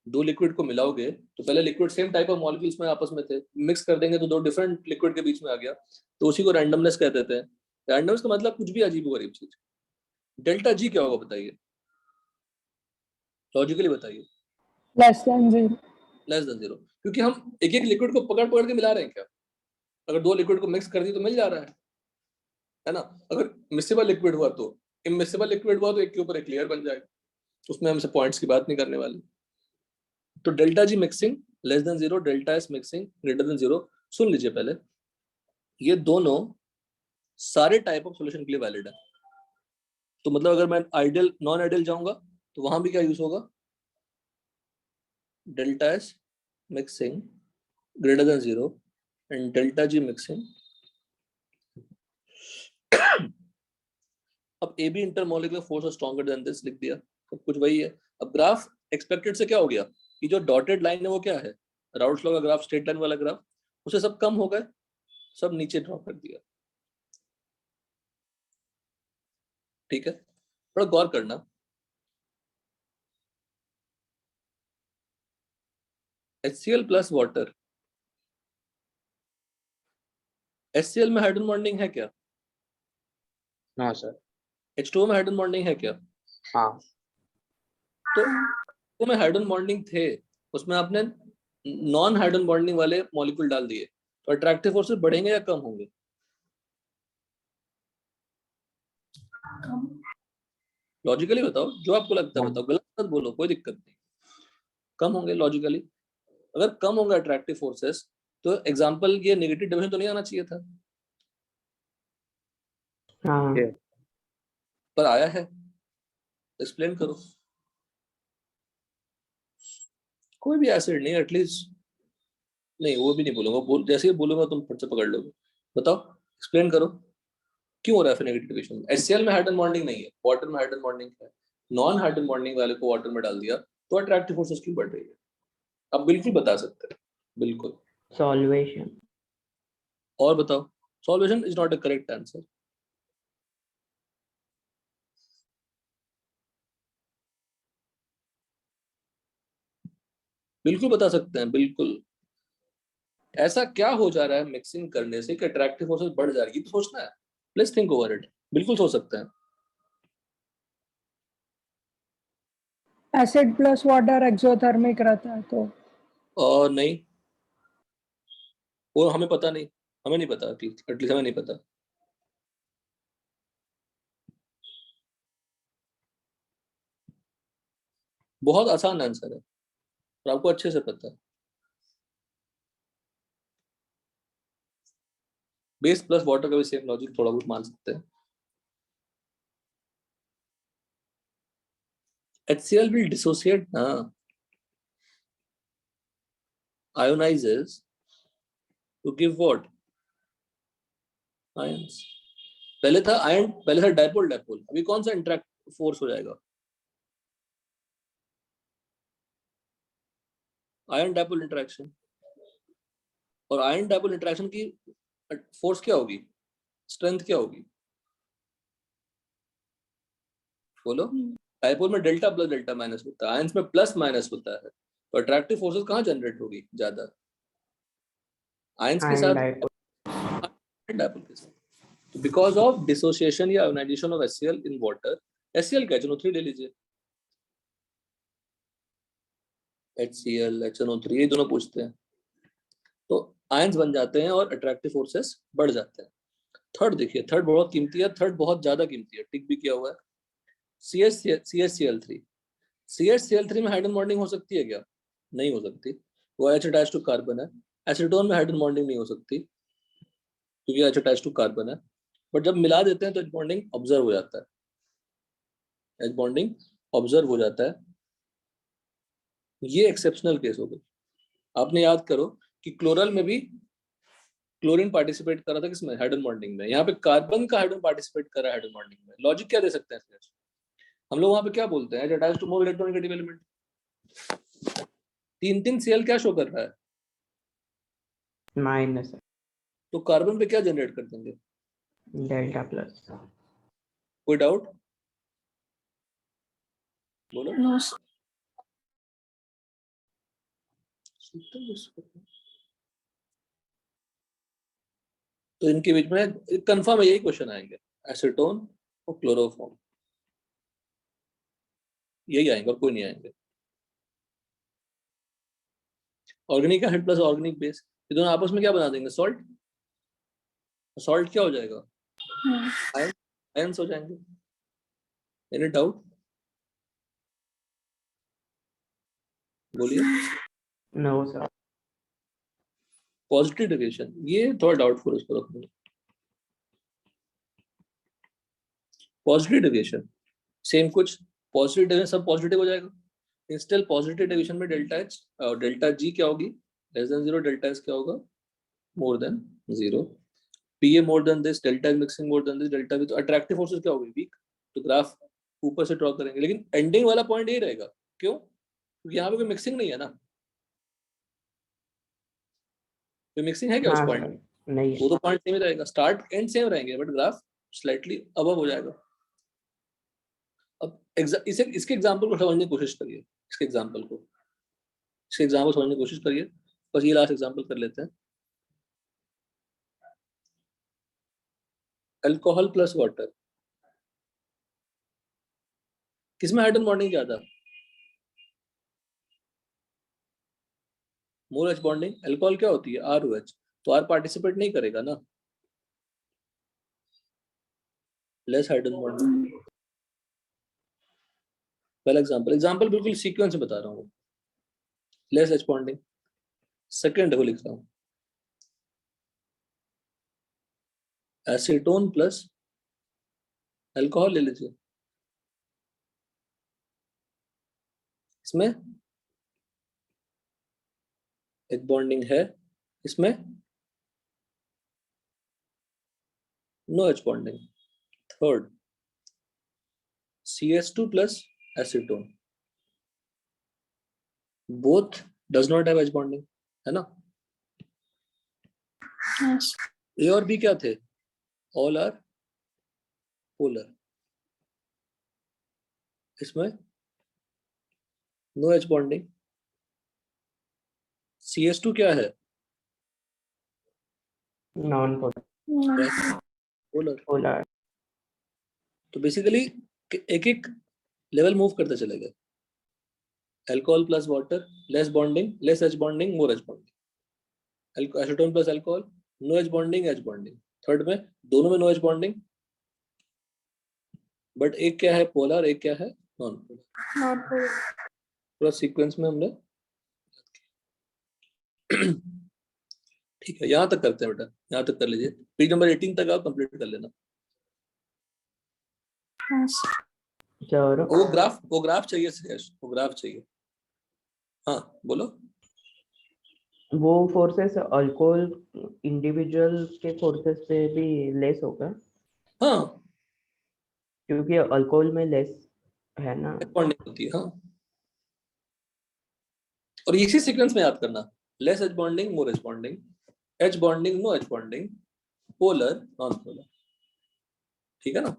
दो लिक्विड को मिलाओगे तो पहले liquid same type of molecules में आपस में थे, मिक्स कर देंगे तो दो डिफरेंट लिक्विड के बीच में आ गया, तो उसी को रैंडमनेस कहते हैं। रैंडमनेस का मतलब कुछ भी अजीब गरीब चीज। डेल्टा जी क्या होगा बताइए? लॉजिकली बताइए। Less than 0। लेस देन 0, क्योंकि हम एक एक लिक्विड को पकड़ पकड़ के मिला रहे हैं क्या? अगर दो लिक्विड को मिक्स कर दी तो मिल जा रहा है ना? अगर मिक्सेबल लिक्विड हुआ तो, इमिक्सेबल लिक्विड हुआ तो एक के ऊपर एक लेयर बन जाएगा, उसमें हमसे पॉइंट्स की बात नहीं करने वाले। तो delta G mixing less than 0, delta S mixing greater than 0। सुन लीजिए पहले, ये दोनों सारे टाइप ऑफ सॉल्यूशन के लिए वैलिड है। तो मतलब अगर मैं आइडियल नॉन आइडियल जाऊंगा तो वहां भी क्या यूज होगा? Delta S mixing greater than 0 and delta G mixing. अब A B intermolecular force stronger than this लिख दिया, सब कुछ वही है। अब ग्राफ एक्सपेक्टेड से क्या हो गया कि जो डॉटेड लाइन है वो क्या है? राउल्ट्स लॉ का ग्राफ, स्ट्रेट लाइन वाला ग्राफ, उसे सब कम हो गए, सब नीचे ड्रॉ कर दिया। ठीक है, थोड़ा गौर करना। HCl प्लस वाटर, HCl में हाइड्रोजन बॉन्डिंग है क्या? No sir. H2O में हाइड्रोजन बॉन्डिंग है क्या? हाँ। तो में हाइड्रोजन बॉन्डिंग थे, उसमें आपने नॉन हाइड्रोजन बॉन्डिंग वाले मॉलिक्यूल डाल दिए, तो अट्रैक्टिव फोर्सेस बढ़ेंगे या कम होंगे? लॉजिकली बताओ, जो आपको लगता है बताओ, गलत मत बोलो, कोई दिक्कत नहीं। कम होंगे लॉजिकली। अगर कम होंगे अट्रैक्टिव फोर्सेस, तो एग्जांपल ये नेगेटिव डिविजन तो नहीं आना चाहिए था, हाँ पर आया है। एक्सप्लेन करो। कोई भी एसिड नहीं, एटलीस्ट नहीं, वो भी नहीं बोलूंगा, जैसे ही बोलूंगा तुम फट से पकड़ लोगे। बताओ, एक्सप्लेन करो क्यों हो रहा है नेगेटिव डिविजन? HCl में हाइड्रोजन बॉन्डिंग नहीं है, वाटर में हाइड्रोजन बॉन्डिंग है, नॉन हाइड्रोजन बॉन्डिंग वाले को वाटर में डाल दिया, तो अट्रैक्टिव फोर्सेस क्यों बढ़ रही है? आप बिल्कुल बता सकते हैं, बिल्कुल। सॉल्वेशन। और बताओ। Solvation is not a correct answer. बिल्कुल बता सकते हैं, बिल्कुल। ऐसा क्या हो जा रहा है मिक्सिंग करने से कि अट्रैक्टिव फोर्सेस बढ़ जा रही है? तो सोचना है, प्लीज थिंक ओवर इट। बिल्कुल सोच सकते हैं। एसिड प्लस वाटर एक्सोथर्मिक रहता है तो। और नहीं, वो हमें पता नहीं, हमें नहीं पता, एटलीस्ट हमें नहीं पता। बहुत आसान आंसर है और आपको अच्छे से पता है। बेस प्लस वाटर का भी सेम लॉजिक थोड़ा बहुत मान सकते हैं। HCl will dissociate ionizes to give what? Ions. पहले था आयन, पहले था डायपोल डायपोल, अभी कौन सा इंटरेक्ट फोर्स हो जाएगा? Ion dipole interaction. और आयन डायपोल इंटरेक्शन की फोर्स क्या होगी? स्ट्रेंथ क्या होगी? बोलो। डायपोल में डेल्टा प्लस डेल्टा माइनस होता है, आयंस में प्लस माइनस होता है, तो अट्रैक्टिव फोर्सेस कहाँ जनरेट होगी ज्यादा? आयंस के Ion साथ dipole. डायपोल के साथ। तो बिकॉज ऑफ डिसोसिएशन या ionisation of HCl in water, HCl का HNO3 ले लीजिए, HCl HNO3 ये दोनों पूछते हैं, तो आयंस बन जाते हैं और अट्रैक्टिव फोर्सेस बढ़ जाते हैं। थर्ड देखिए, थर्ड बहुत कीमती है, थर्ड बहुत ज्यादा कीमती है, टिक भी किया हुआ है, CH3। CH3 में हाइड्रोजन बॉन्डिंग हो सकती है क्या? नहीं हो सकती, वो H अटैच टू कार्बन है। एसीटोन में हाइड्रोजन बॉन्डिंग नहीं हो सकती क्योंकि H अटैच टू कार्बन है, बट जब मिला देते हैं तो H बॉन्डिंग ऑब्जर्व हो जाता है, H बॉन्डिंग ऑब्जर्व हो जाता है। ये एक्सेप्शनल केस हो गई। आपने याद करो कि क्लोरल में भी क्लोरीन पार्टिसिपेट कर रहा था किसमें? हाइड्रोजन बॉन्डिंग में। यहाँ पे कार्बन का हाइड्रोजन पार्टिसिपेट कर रहा है हाइड्रोजन बॉन्डिंग में। लॉजिक क्या दे सकते हैं इसमें? हम लोग वहां पे क्या बोलते हैं? Attach to more electronegative element. 3 Cl क्या शो कर रहा है? माइनस तो कार्बन पे क्या जनरेट कर देंगे? Delta plus. कोई डाउट? बोलो। नो तो इनके बीच में कंफर्म है, यही क्वेश्चन आएंगे, एसीटोन और क्लोरोफॉर्म, यही आएंगे और कोई नहीं आएंगे। Organic acid plus organic base, ये दोनों आपस में क्या बना देंगे? सॉल्ट। सॉल्ट क्या हो जाएगा? आयंस हो जाएंगे। Any doubt? बोलिए। No sir. पॉजिटिव डेविएशन, ये थोड़ा डाउटफुल, इसको रखना। पॉजिटिव डेविएशन सेम कुछ, पॉजिटिव डेविएशन सब पॉजिटिव हो जाएगा। इंस्टेल पॉजिटिव डेविएशन में डेल्टा H और डेल्टा G क्या होगी? लेस देन 0, डेल्टा S क्या होगा? More than 0। PA more than this, delta mixing more than this, delta भी, तो अट्रैक्टिव फोर्सेस क्या होगी? वीक। तो ग्राफ ऊपर से ड्रॉ करेंगे, लेकिन एंडिंग वाला पॉइंट यही रहेगा। क्यों? क्योंकि यहाँ पे कोई मिक्सिंग नहीं है ना, कोई मिक्सिंग है क्या उस हाँ पॉइंट? सर, नहीं है। वो तो पॉइंट सेम ही रहेगा, स्टार्ट एंड सेम रहेंगे, बट ग्राफ स्लाइटली अबव हो जाएगा। अब इसके एग्जांपल को समझने की कोशिश करिए, इसके एग्जांपल समझने की कोशिश करिए। बस ये लास्ट एग्जांपल कर लेते हैं। अल्कोहल प्लस वाटर, किसमें हाइड्रोजन बॉन्डिंग ज्यादा? मोर H बॉन्डिंग। अल्कोहल क्या होती है? ROH, तो R पार्टिसिपेट नहीं करेगा ना, लेस हाइड्रोजन बॉन्डिंग। पहला एग्जांपल बिल्कुल सीक्वेंस में बता रहा हूँ, लेस H बॉन्डिंग। सेकंड वो लिख रहा हूँ, एसीटोन प्लस अल्कोहल ले लीजिए, इसमें H बॉन्डिंग है, इसमें no H bonding. Third CH2 प्लस acetone, both does not have H bonding, है ना? यस A और B क्या थे? ऑल आर पोलर, इसमें नो H बॉन्डिंग। CH2 क्या है? Non polar. पोलर। तो बेसिकली एक एक लेवल मूव करते चले गए। Alcohol plus water, less bonding, less H bonding, more H bonding. Acetone plus alcohol, no H bonding, H bonding. Third में दोनों में नो H बॉन्डिंग, बट एक क्या है? पोलर, एक क्या है? Non polar. नॉट पूरा सीक्वेंस में हमने ठीक है, यहाँ तक करते हैं बेटा, यहाँ तक कर लीजिए, पेज नंबर 18 तक आप कंप्लीट कर लेना। सर वो ग्राफ चाहिए श्रेयस, वो ग्राफ चाहिए। हाँ बोलो। वो फोर्सेस अल्कोहल इंडिविजुअल के फोर्सेस से भी लेस होगा, हाँ, क्योंकि अल्कोहल में लेस है ना। बॉन्डिंग होती है, हाँ। और इसी सीक्वेंस में याद करना, less H bonding, more H bonding, H bonding, no H bonding, polar, non polar, ठीक है ना?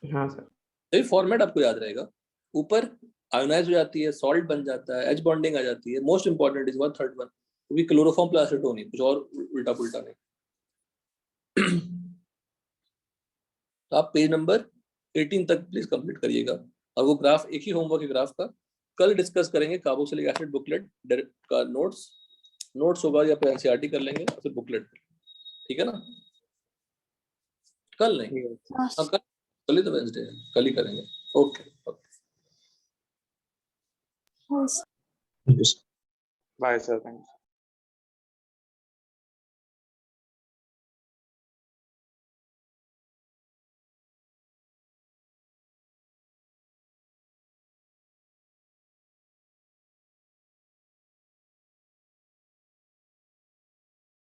हाँ सर। तो ये फॉर्मेट आपको याद रहेगा। ऊपर आयोनाइज हो जाती है, सॉल्ट बन जाता है, H बॉन्डिंग आ जाती है। Most important is one, third one, क्योंकि क्लोरोफॉर्म प्लस एसीटोन ही, कुछ और उल्टा पुल्टा नहीं। तो आप पेज नंबर 18 तक प्लीज कंप्लीट करिएगा, और वो ग्राफ एक ही होमवर्क है ग्राफ का, कल डिस्कस करेंगे कार्बोक्सिलिक एसिड बुकलेट का नोट्स होगा या फिर एनसीईआरटी कर लेंगे, फिर बुकलेट, ठीक है ना? कल नहीं, हाँ कल ही तो वेडनेसडे है, कल ही करेंगे। Okay bye sir, thank you.